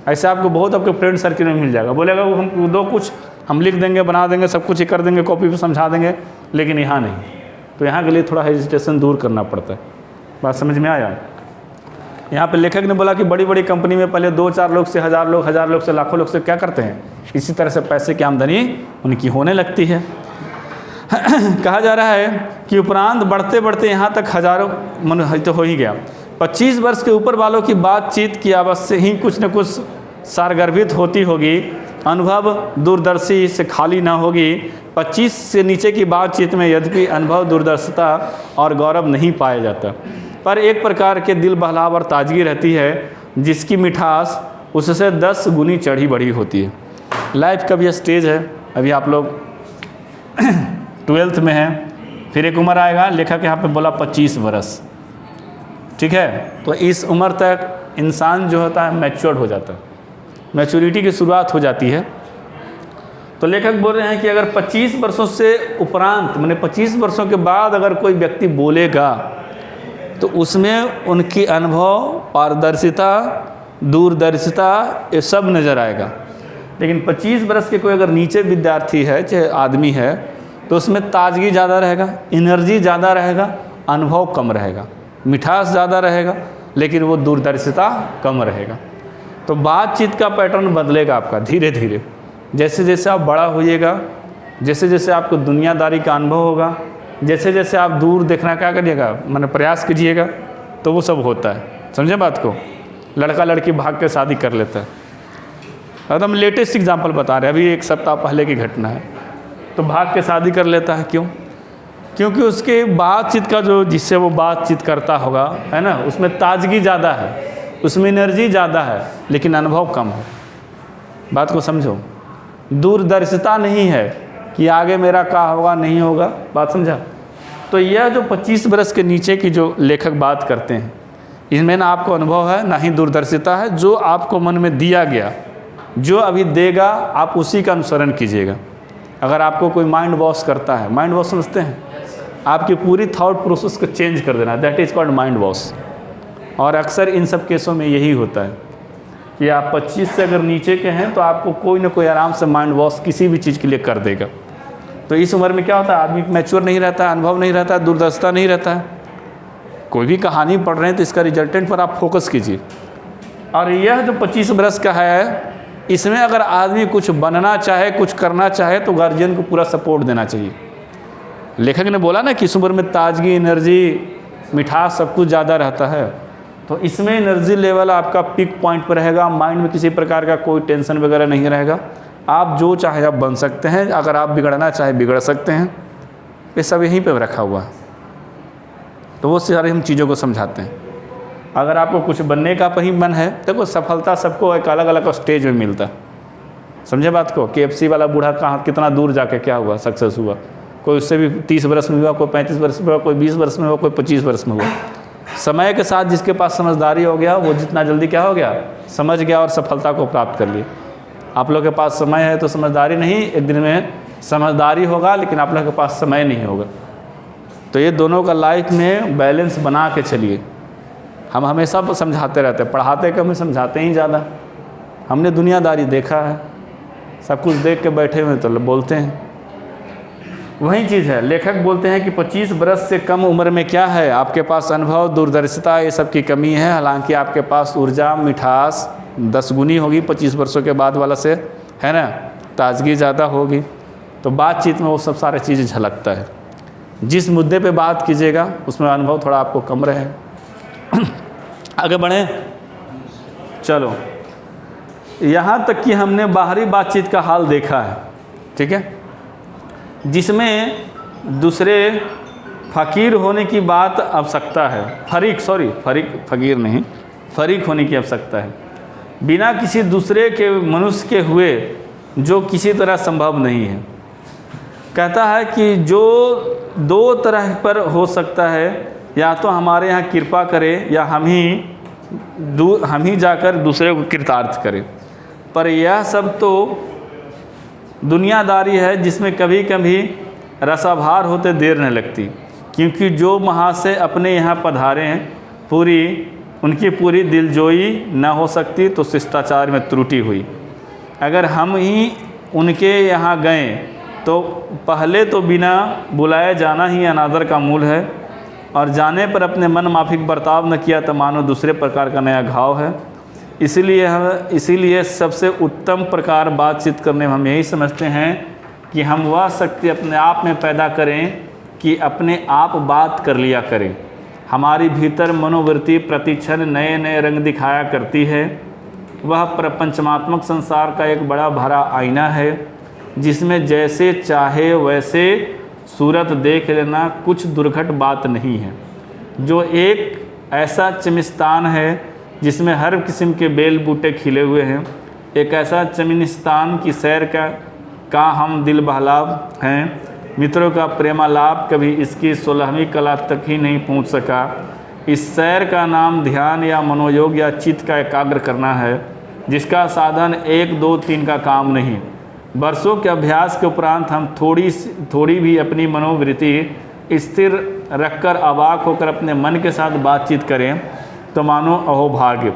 ऐसे आपको बहुत आपके फ्रेंड सर्किल में मिल जाएगा, बोलेगा वो हम दो कुछ हम लिख देंगे, बना देंगे, सब कुछ ही कर देंगे, कॉपी पे समझा देंगे, लेकिन यहाँ नहीं। तो यहाँ के लिए थोड़ा हेजिटेशन दूर करना पड़ता है। बात समझ में आया? यहाँ पे लेखक ने बोला कि बड़ी बड़ी कंपनी में पहले 2-4 लोग से 1000 लोग, 1000 लोग से लाखों लोग से क्या करते हैं, इसी तरह से पैसे की आमदनी उनकी होने लगती है। कहा जा रहा है कि उपरांत बढ़ते बढ़ते यहाँ तक हज़ारों मन तो हो ही गया। 25 वर्ष के ऊपर वालों की बातचीत की अवश्य ही कुछ न कुछ सारगर्भित होती होगी, अनुभव दूरदर्शी से खाली ना होगी। 25 से नीचे की बातचीत में यद्यपि अनुभव, दूरदर्शिता और गौरव नहीं पाया जाता, पर एक प्रकार के दिल बहलाव और ताजगी रहती है जिसकी मिठास उससे 10 गुनी चढ़ी बढ़ी होती है। लाइफ का भी स्टेज है, अभी आप लोग 12th में हैं, फिर एक उम्र आएगा, लेखक यहाँ पे बोला 25 वर्ष, ठीक है। तो इस उम्र तक इंसान जो होता है मैच्योर्ड हो जाता है, मैच्योरिटी की शुरुआत हो जाती है। तो लेखक बोल रहे हैं कि अगर 25 वर्षों से उपरांत, मैंने 25 वर्षों के बाद अगर कोई व्यक्ति बोलेगा तो उसमें उनकी अनुभव, पारदर्शिता, दूरदर्शिता ये सब नज़र आएगा। लेकिन 25 वर्ष के कोई अगर नीचे विद्यार्थी है, चाहे आदमी है, तो उसमें ताजगी ज़्यादा रहेगा, एनर्जी ज़्यादा रहेगा, अनुभव कम रहेगा, मिठास ज़्यादा रहेगा, लेकिन वो दूरदर्शिता कम रहेगा। तो बातचीत का पैटर्न बदलेगा आपका धीरे धीरे। जैसे जैसे आप बड़ा होइएगा, जैसे जैसे आपको दुनियादारी का अनुभव होगा, जैसे जैसे आप दूर देखना क्या करिएगा, मैंने प्रयास कीजिएगा, तो वो सब होता है। समझे बात को? लड़का लड़की भाग के शादी कर लेता है। एकदम लेटेस्ट एग्जांपल बता रहे हैं, अभी 1 सप्ताह पहले की घटना है। तो भाग के शादी कर लेता है, क्यों? क्योंकि उसके बातचीत का जो जिससे वो बातचीत करता होगा, है ना, उसमें ताजगी ज़्यादा है, उसमें एनर्जी ज़्यादा है, लेकिन अनुभव कम है। बात को समझो, दूरदर्शिता नहीं है कि आगे मेरा क्या होगा नहीं होगा। बात समझा? तो यह जो 25 बरस के नीचे की जो लेखक बात करते हैं, इसमें ना आपको अनुभव है ना ही दूरदर्शिता है। जो आपको मन में दिया गया, जो अभी देगा, आप उसी का अनुसरण कीजिएगा। अगर आपको कोई माइंड वॉश करता है, माइंड वॉश समझते हैं, आपकी पूरी थॉट प्रोसेस को चेंज कर देना, that is called mind wash. और अक्सर इन सब केसों में यही होता है कि आप 25 से अगर नीचे के हैं तो आपको कोई ना कोई आराम से माइंड वॉश किसी भी चीज़ के लिए कर देगा। तो इस उम्र में क्या होता है, आदमी मैच्योर नहीं रहता, अनुभव नहीं रहता, दूरदर्शिता नहीं रहता है। कोई भी कहानी पढ़ रहे हैं तो इसका रिजल्टेंट पर आप फोकस कीजिए। और यह जो 25 बरस का है, इसमें अगर आदमी कुछ बनना चाहे, कुछ करना चाहे, तो गार्जियन को पूरा सपोर्ट देना चाहिए। लेखक ने बोला ना कि इस उम्र में ताजगी, एनर्जी, मिठास सब कुछ ज़्यादा रहता है। तो इसमें एनर्जी लेवल आपका पीक पॉइंट पर रहेगा, माइंड में किसी प्रकार का कोई टेंशन वगैरह नहीं रहेगा। आप जो चाहे आप बन सकते हैं, अगर आप बिगड़ना चाहे बिगड़ सकते हैं। ये सब यहीं पे रखा हुआ है। तो वो सारी हम चीज़ों को समझाते हैं। अगर आपको कुछ बनने का ही मन है, देखो सफलता सबको एक अलग अलग स्टेज में मिलता है। समझे बात को? KFC वाला बूढ़ा कहाँ कितना दूर जाके क्या हुआ, सक्सेस हुआ। कोई उससे भी 30 बरस में हुआ, कोई 35 बरस में हुआ, कोई 20 बरस में हुआ, कोई 25 बरस में हुआ। समय के साथ जिसके पास समझदारी हो गया, वो जितना जल्दी क्या हो गया, समझ गया और सफलता को प्राप्त कर लिया। आप लोग के पास समय है तो समझदारी नहीं, एक दिन में समझदारी होगा, लेकिन आप लोग के पास समय नहीं होगा। तो ये दोनों का लाइफ में बैलेंस बना के चलिए। हम हमेशा समझाते रहते हैं, पढ़ाते कम है, समझाते ही ज़्यादा। हमने दुनियादारी देखा है, सब कुछ देख के बैठे हुए तो बोलते हैं। वही चीज़ है, लेखक बोलते हैं कि 25 बरस से कम उम्र में क्या है, आपके पास अनुभव, दूरदर्शिता, ये सब की कमी है। हालांकि आपके पास ऊर्जा, मिठास 10 गुनी होगी 25 वर्षों के बाद वाला से, है ना, ताजगी ज़्यादा होगी। तो बातचीत में वो सब सारे चीज़ें झलकता है। जिस मुद्दे पे बात कीजिएगा उसमें अनुभव थोड़ा आपको कम रहे। आगे बढ़ें, चलो। यहाँ तक कि हमने बाहरी बातचीत का हाल देखा है, ठीक है, जिसमें दूसरे फ़कीर होने की बात आवश्यकता है, फ़कीर नहीं, फरीक होने की आवश्यकता है। बिना किसी दूसरे के मनुष्य के हुए जो किसी तरह संभव नहीं है। कहता है कि जो 2 तरह पर हो सकता है, या तो हमारे यहाँ कृपा करे या हम ही जाकर दूसरे को कृतार्थ करें। पर यह सब तो दुनियादारी है जिसमें कभी कभी रसाभार होते देर नहीं लगती, क्योंकि जो महाशय अपने यहाँ पधारे हैं उनकी पूरी दिलजोई न हो सकती तो शिष्टाचार में त्रुटि हुई। अगर हम ही उनके यहाँ गए तो पहले तो बिना बुलाए जाना ही अनादर का मूल है, और जाने पर अपने मन माफिक बर्ताव न किया तो मानो दूसरे प्रकार का नया घाव है। इसीलिए सबसे उत्तम प्रकार बातचीत करने में हम यही समझते हैं कि हम वह शक्ति अपने आप में पैदा करें कि अपने आप बात कर लिया करें। हमारी भीतर मनोवृत्ति प्रतिक्षण नए नए रंग दिखाया करती है। वह प्रपंचमात्मक संसार का एक बड़ा भरा आईना है, जिसमें जैसे चाहे वैसे सूरत देख लेना कुछ दुर्घट बात नहीं है। जो एक ऐसा चमिस्तान है जिसमें हर किस्म के बेल बूटे खिले हुए हैं, एक ऐसा चमिस्तान की सैर का हम दिल बहलाव हैं। मित्रों का प्रेमालाप कभी इसकी 16वीं कला तक ही नहीं पहुंच सका। इस सैर का नाम ध्यान या मनोयोग या चित्त का एकाग्र करना है, जिसका साधन 1, 2, 3 का काम नहीं। वर्षों के अभ्यास के उपरांत हम थोड़ी भी अपनी मनोवृत्ति स्थिर रखकर अवाक होकर अपने मन के साथ बातचीत करें तो मानो अहोभाग्य,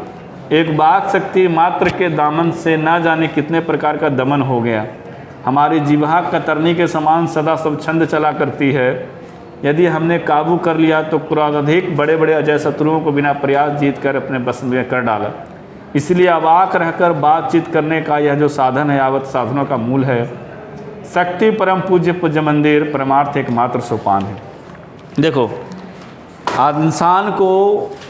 एक वाक शक्ति मात्र के दामन से ना जाने कितने प्रकार का दमन हो गया। हमारी जिह्वा कतरनी के समान सदा सब छंद चला करती है। यदि हमने काबू कर लिया तो क्रोधाधिक बड़े बड़े अजय शत्रुओं को बिना प्रयास जीत कर अपने बस में कर डाला। इसलिए अवाक रहकर बातचीत करने का यह जो साधन है, यावत साधनों का मूल है। शक्ति परम पूज्य मंदिर परमार्थ एकमात्र सोपान है। देखो, इंसान को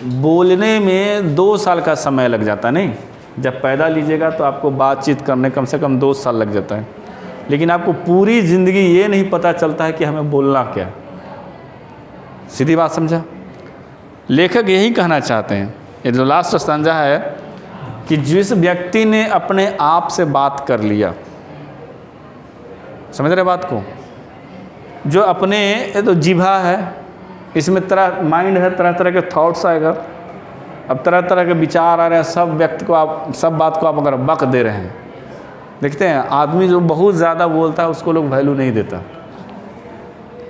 बोलने में 2 साल का समय लग जाता है। नहीं, जब पैदा लीजिएगा तो आपको बातचीत करने कम से कम 2 साल लग जाता है, लेकिन आपको पूरी ज़िंदगी ये नहीं पता चलता है कि हमें बोलना क्या। सीधी बात समझा। लेखक यही कहना चाहते हैं, ये जो लास्ट स्टैंजा है कि जिस व्यक्ति ने अपने आप से बात कर लिया, समझ रहे बात को, जो अपने, ये तो जिभा है, इसमें तरह माइंड है, तरह तरह के थॉट्स आएगा, अब तरह तरह के विचार आ रहे हैं, सब व्यक्ति को आप, सब बात को आप अगर बक दे रहे हैं, देखते हैं आदमी जो बहुत ज़्यादा बोलता है उसको लोग वैल्यू नहीं देता,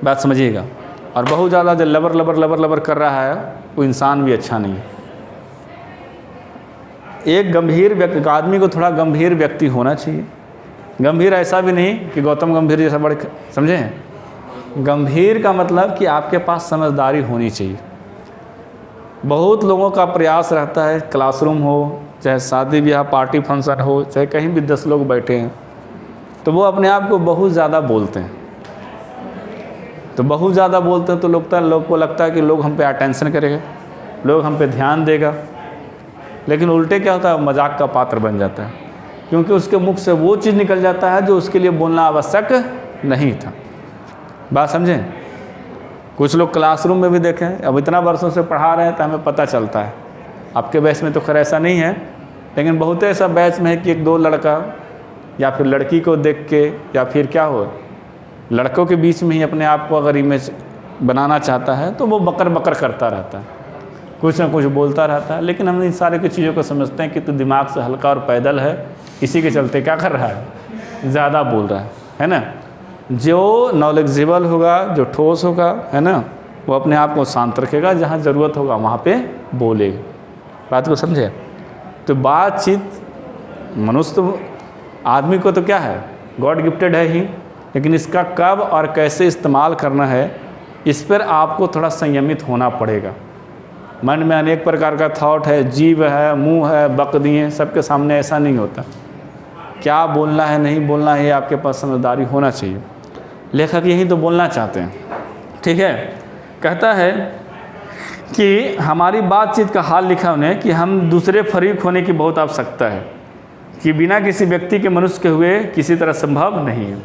बात समझिएगा। और बहुत ज़्यादा जो लबर लबर लबर लबर कर रहा है वो इंसान भी अच्छा नहीं है। एक गंभीर व्यक्ति, आदमी को थोड़ा गंभीर व्यक्ति होना चाहिए। गंभीर ऐसा भी नहीं कि गौतम गंभीर जैसा बड़े, समझे। गंभीर का मतलब कि आपके पास समझदारी होनी चाहिए। बहुत लोगों का प्रयास रहता है, क्लासरूम हो, चाहे शादी ब्याह पार्टी फंक्शन हो, चाहे कहीं भी 10 लोग बैठे हैं, तो वो अपने आप को बहुत ज़्यादा बोलते हैं। तो बहुत ज़्यादा बोलते हैं तो लोग को लगता है कि लोग हम पे अटेंशन करेगा, लोग हम पे ध्यान देगा, लेकिन उल्टे क्या होता है, मजाक का पात्र बन जाता है, क्योंकि उसके मुख से वो चीज़ निकल जाता है जो उसके लिए बोलना आवश्यक नहीं था। बात समझें। कुछ लोग क्लासरूम में भी देखें, अब इतना वर्षों से पढ़ा रहे हैं तो हमें पता चलता है। आपके बैच में तो खैर ऐसा नहीं है, लेकिन बहुत ऐसा बैच में है कि एक दो लड़का या फिर लड़की को देख के, या फिर क्या हो, लड़कों के बीच में ही अपने आप को अगर इमेज बनाना चाहता है तो वो बकर बकर करता रहता है, कुछ ना कुछ बोलता रहता है। लेकिन हम इन सारे की चीज़ों को समझते हैं कि तो दिमाग से हल्का और पैदल है, इसी के चलते क्या कर रहा है, ज़्यादा बोल रहा है ना। जो नॉलेजेबल होगा, जो ठोस होगा, है ना, वो अपने आप को शांत रखेगा, जहाँ ज़रूरत होगा वहाँ पे बोलेगा। बात को समझे। तो बातचीत, मनुष्य तो, आदमी को तो क्या है, गॉड गिफ्टेड है ही, लेकिन इसका कब और कैसे इस्तेमाल करना है, इस पर आपको थोड़ा संयमित होना पड़ेगा। मन में अनेक प्रकार का थॉट है, जीव है, मुंह है, बक दिए, सबके सामने ऐसा नहीं होता। क्या बोलना है, नहीं बोलना है, आपके पास समझदारी होना चाहिए। लेखक यही तो बोलना चाहते हैं, ठीक है। कहता है कि हमारी बातचीत का हाल लिखा उन्हें कि हम दूसरे फरीक होने की बहुत आवश्यकता है, कि बिना किसी व्यक्ति के मनुष्य के हुए किसी तरह संभव नहीं है।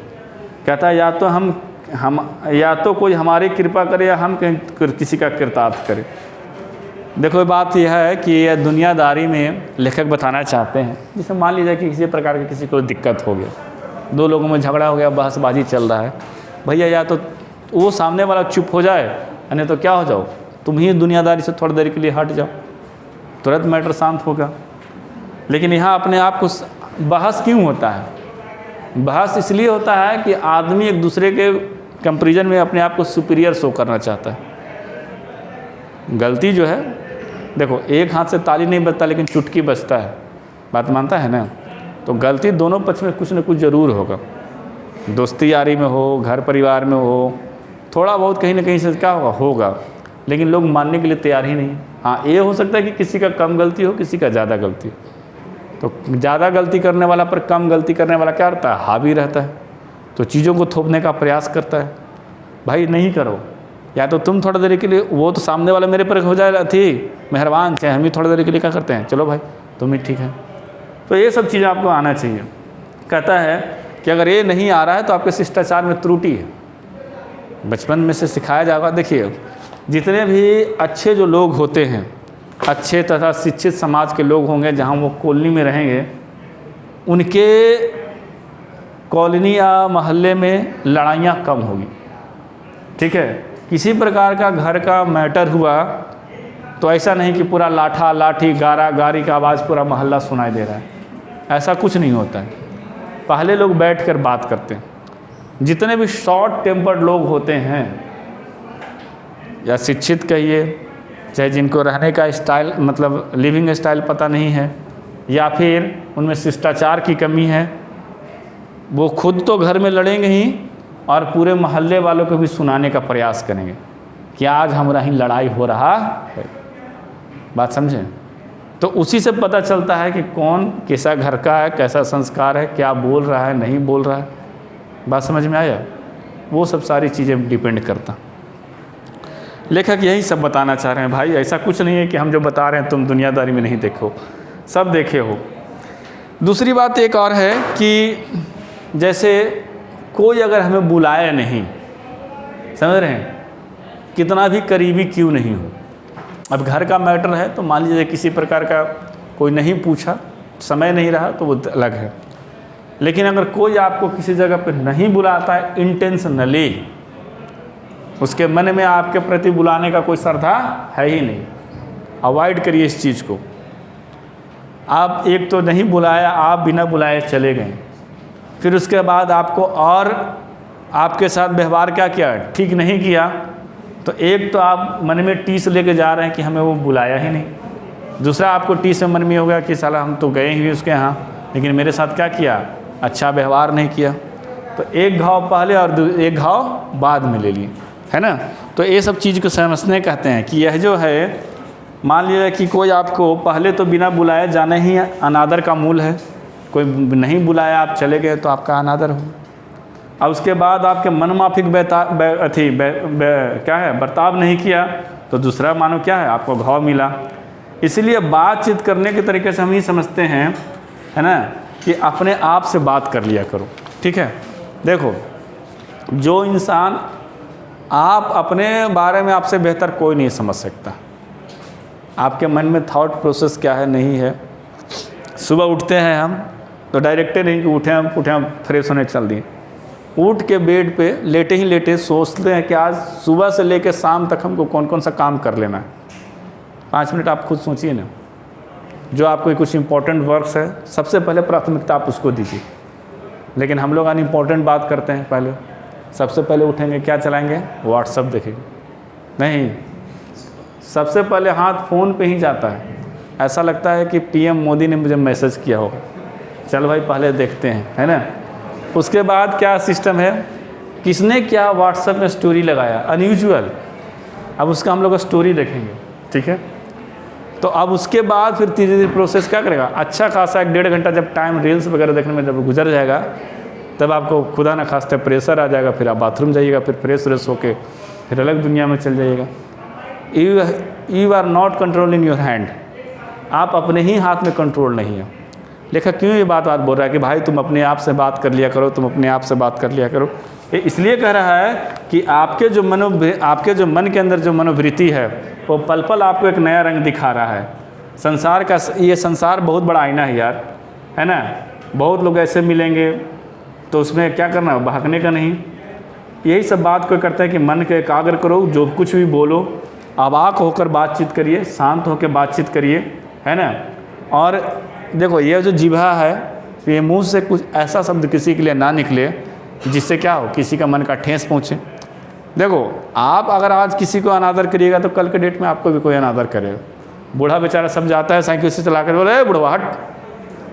कहता है या तो हम या तो कोई हमारी कृपा करे या हम किसी का कृतार्थ करें। देखो बात यह है कि यह दुनियादारी में लेखक बताना चाहते हैं, जैसे मान लीजिए कि किसी प्रकार की किसी को दिक्कत हो गया, दो लोगों में झगड़ा हो गया, बहसबाजी चल रहा है, भैया या तो वो सामने वाला चुप हो जाए, नहीं तो क्या हो जाओ, तुम ही दुनियादारी से थोड़ी देर के लिए हट जाओ, तुरंत मैटर शांत होगा। लेकिन यहाँ अपने आप को, बहस क्यों होता है, बहस इसलिए होता है कि आदमी एक दूसरे के कंपैरिजन में अपने आप को सुपीरियर शो करना चाहता है। गलती जो है, देखो एक हाथ से ताली नहीं बजता लेकिन चुटकी बजता है, बात मानता है ना। तो गलती दोनों पक्ष में कुछ न कुछ ज़रूर होगा, दोस्ती यारी में हो, घर परिवार में हो, थोड़ा बहुत कहीं ना कहीं से क्या होगा, लेकिन लोग मानने के लिए तैयार ही नहीं। हाँ, ये हो सकता है कि किसी का कम गलती हो, किसी का ज़्यादा गलती हो, तो ज़्यादा गलती करने वाला पर कम गलती करने वाला क्या करता है, हावी रहता है, तो चीज़ों को थोपने का प्रयास करता है। भाई नहीं करो, या तो तुम थोड़ा देर के लिए, वो तो सामने वाला मेरे पर हो जाए थी मेहरबान, चाहे हम ही थोड़ा देर के लिए क्या करते हैं, चलो भाई तुम ही ठीक है। तो ये सब चीज़ें आपको आना चाहिए। कहता है कि अगर ये नहीं आ रहा है तो आपके शिष्टाचार में त्रुटि है, बचपन में से सिखाया जाएगा। देखिए जितने भी अच्छे जो लोग होते हैं, अच्छे तथा शिक्षित समाज के लोग होंगे, जहाँ वो कॉलोनी में रहेंगे, उनके कॉलोनी या मोहल्ले में लड़ाइयाँ कम होगी, ठीक है। किसी प्रकार का घर का मैटर हुआ तो ऐसा नहीं कि पूरा लाठा लाठी गारा गारी का आवाज़ पूरा मोहल्ला सुनाई दे रहा है, ऐसा कुछ नहीं होता है। पहले लोग बैठकर बात करते हैं। जितने भी शॉर्ट टेम्पर्ड लोग होते हैं, या शिक्षित कहिए, चाहे जिनको रहने का स्टाइल मतलब लिविंग स्टाइल पता नहीं है, या फिर उनमें शिष्टाचार की कमी है, वो खुद तो घर में लड़ेंगे ही और पूरे मोहल्ले वालों को भी सुनाने का प्रयास करेंगे कि आज हमारा ही लड़ाई हो रहा है। बात समझें। तो उसी से पता चलता है कि कौन कैसा घर का है, कैसा संस्कार है, क्या बोल रहा है, नहीं बोल रहा है। बात समझ में आया। वो सब सारी चीज़ें डिपेंड करता। लेखक यही सब बताना चाह रहे हैं, भाई ऐसा कुछ नहीं है कि हम जो बता रहे हैं तुम दुनियादारी में नहीं देखो, सब देखे हो। दूसरी बात एक और है कि जैसे कोई अगर हमें बुलाए नहीं, समझ रहे हैं, कितना भी करीबी क्यों नहीं हो। अब घर का मैटर है तो मान लीजिए किसी प्रकार का कोई नहीं पूछा, समय नहीं रहा तो वो अलग है, लेकिन अगर कोई आपको किसी जगह पे नहीं बुलाता है इंटेंशनली, उसके मन में आपके प्रति बुलाने का कोई श्रद्धा है ही नहीं, अवॉइड करिए इस चीज़ को। आप एक तो नहीं बुलाया, आप बिना बुलाए चले गए, फिर उसके बाद आपको और आपके साथ व्यवहार क्या किया, ठीक नहीं किया, तो एक तो आप मन में टीस लेके जा रहे हैं कि हमें वो बुलाया ही नहीं, दूसरा आपको टीस में मन में हो गया कि साला हम तो गए ही उसके यहाँ, लेकिन मेरे साथ क्या किया, अच्छा व्यवहार नहीं किया। तो एक घाव पहले और एक घाव बाद में ले लिए, है ना। तो ये सब चीज़ को समझने कहते हैं कि यह जो है, मान लीजिए कि कोई आपको पहले तो बिना बुलाए जाना ही अनादर का मूल है, कोई नहीं बुलाया आप चले गए तो आपका अनादर हो। और उसके बाद आपके मनमाफिक क्या है बर्ताव नहीं किया तो दूसरा मानो क्या है, आपको घाव मिला। इसलिए बातचीत करने के तरीके से हम ही समझते हैं, है ना, कि अपने आप से बात कर लिया करो, ठीक है। देखो, जो इंसान आप अपने बारे में आपसे बेहतर कोई नहीं समझ सकता, आपके मन में थॉट प्रोसेस क्या है नहीं है। सुबह उठते हैं हम तो डायरेक्टे नहीं कि उठे हम फ्रेश होने चल दिए, उठ के बेड पे लेटे ही लेटे सोचते हैं कि आज सुबह से लेकर शाम तक हमको कौन कौन सा काम कर लेना है। 5 मिनट आप खुद सोचिए ना, जो आपको कुछ इंपॉर्टेंट वर्क्स है सबसे पहले प्राथमिकता आप उसको दीजिए। लेकिन हम लोग अनइम्पॉर्टेंट बात करते हैं, पहले सबसे पहले उठेंगे क्या चलाएंगे, व्हाट्सअप देखेंगे, नहीं, सबसे पहले हाथ फ़ोन पे ही जाता है। ऐसा लगता है कि पीएम मोदी ने मुझे मैसेज किया होगा, चल भाई पहले देखते हैं, है ना। उसके बाद क्या सिस्टम है, किसने क्या व्हाट्सएप में स्टोरी लगाया अनयूजुअल, अब उसका हम लोग स्टोरी देखेंगे, ठीक है। तो अब उसके बाद फिर धीरे धीरे प्रोसेस क्या करेगा, अच्छा खासा 1-1.5 घंटा जब टाइम रील्स वगैरह देखने में जब गुजर जाएगा, तब आपको खुदा न खास्ते प्रेशर आ जाएगा, फिर आप बाथरूम जाइएगा, फिर फ्रेश व्रेश होके फिर अलग दुनिया में चल जाइएगा। You are not controlling your hand, आप अपने ही हाथ में कंट्रोल नहीं है। लेखक क्यों ये बात बोल रहा है कि भाई तुम अपने आप से बात कर लिया करो, तुम अपने आप से बात कर लिया करो। ये इसलिए कह रहा है कि आपके जो मन के अंदर जो मनोवृत्ति है वो पल पल आपको एक नया रंग दिखा रहा है। संसार का ये संसार बहुत बड़ा आईना है यार, है ना। बहुत लोग ऐसे मिलेंगे तो उसमें क्या करना, भागने का नहीं। यही सब बात को करते हैं कि मन को एकाग्र करो, जो कुछ भी बोलो अवाक होकर बातचीत करिए, शांत होकर बातचीत करिए, है ना। और देखो, ये जो जिह्वा है, ये मुंह से कुछ ऐसा शब्द किसी के लिए ना निकले जिससे क्या हो, किसी का मन का ठेस पहुँचे। देखो, आप अगर आज किसी को अनादर करिएगा तो कल के डेट में आपको भी कोई अनादर करेगा। बूढ़ा बेचारा सब जाता है साइकिल से चला कर, बोले बुढ़वा हट,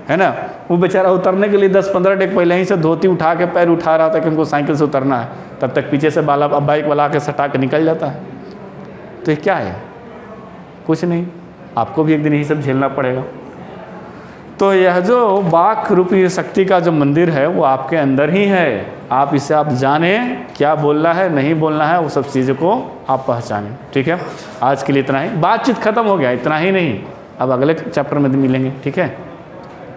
है ना। वो बेचारा उतरने के लिए 10-15 डेक पहले ही से धोती उठा के पैर उठा रहा था कि उनको साइकिल से उतरना है, तब तक पीछे से बाइक वाला के सटा के निकल जाता है। तो ये क्या है, कुछ नहीं, आपको भी एक दिन यही सब झेलना पड़ेगा। तो यह जो वाक रूपी शक्ति का जो मंदिर है वो आपके अंदर ही है। आप इसे आप जानें, क्या बोलना है नहीं बोलना है, वो सब चीज़ों को आप पहचानें, ठीक है। आज के लिए इतना ही, बातचीत खत्म हो गया, इतना ही नहीं, अब अगले चैप्टर में मिलेंगे, ठीक है।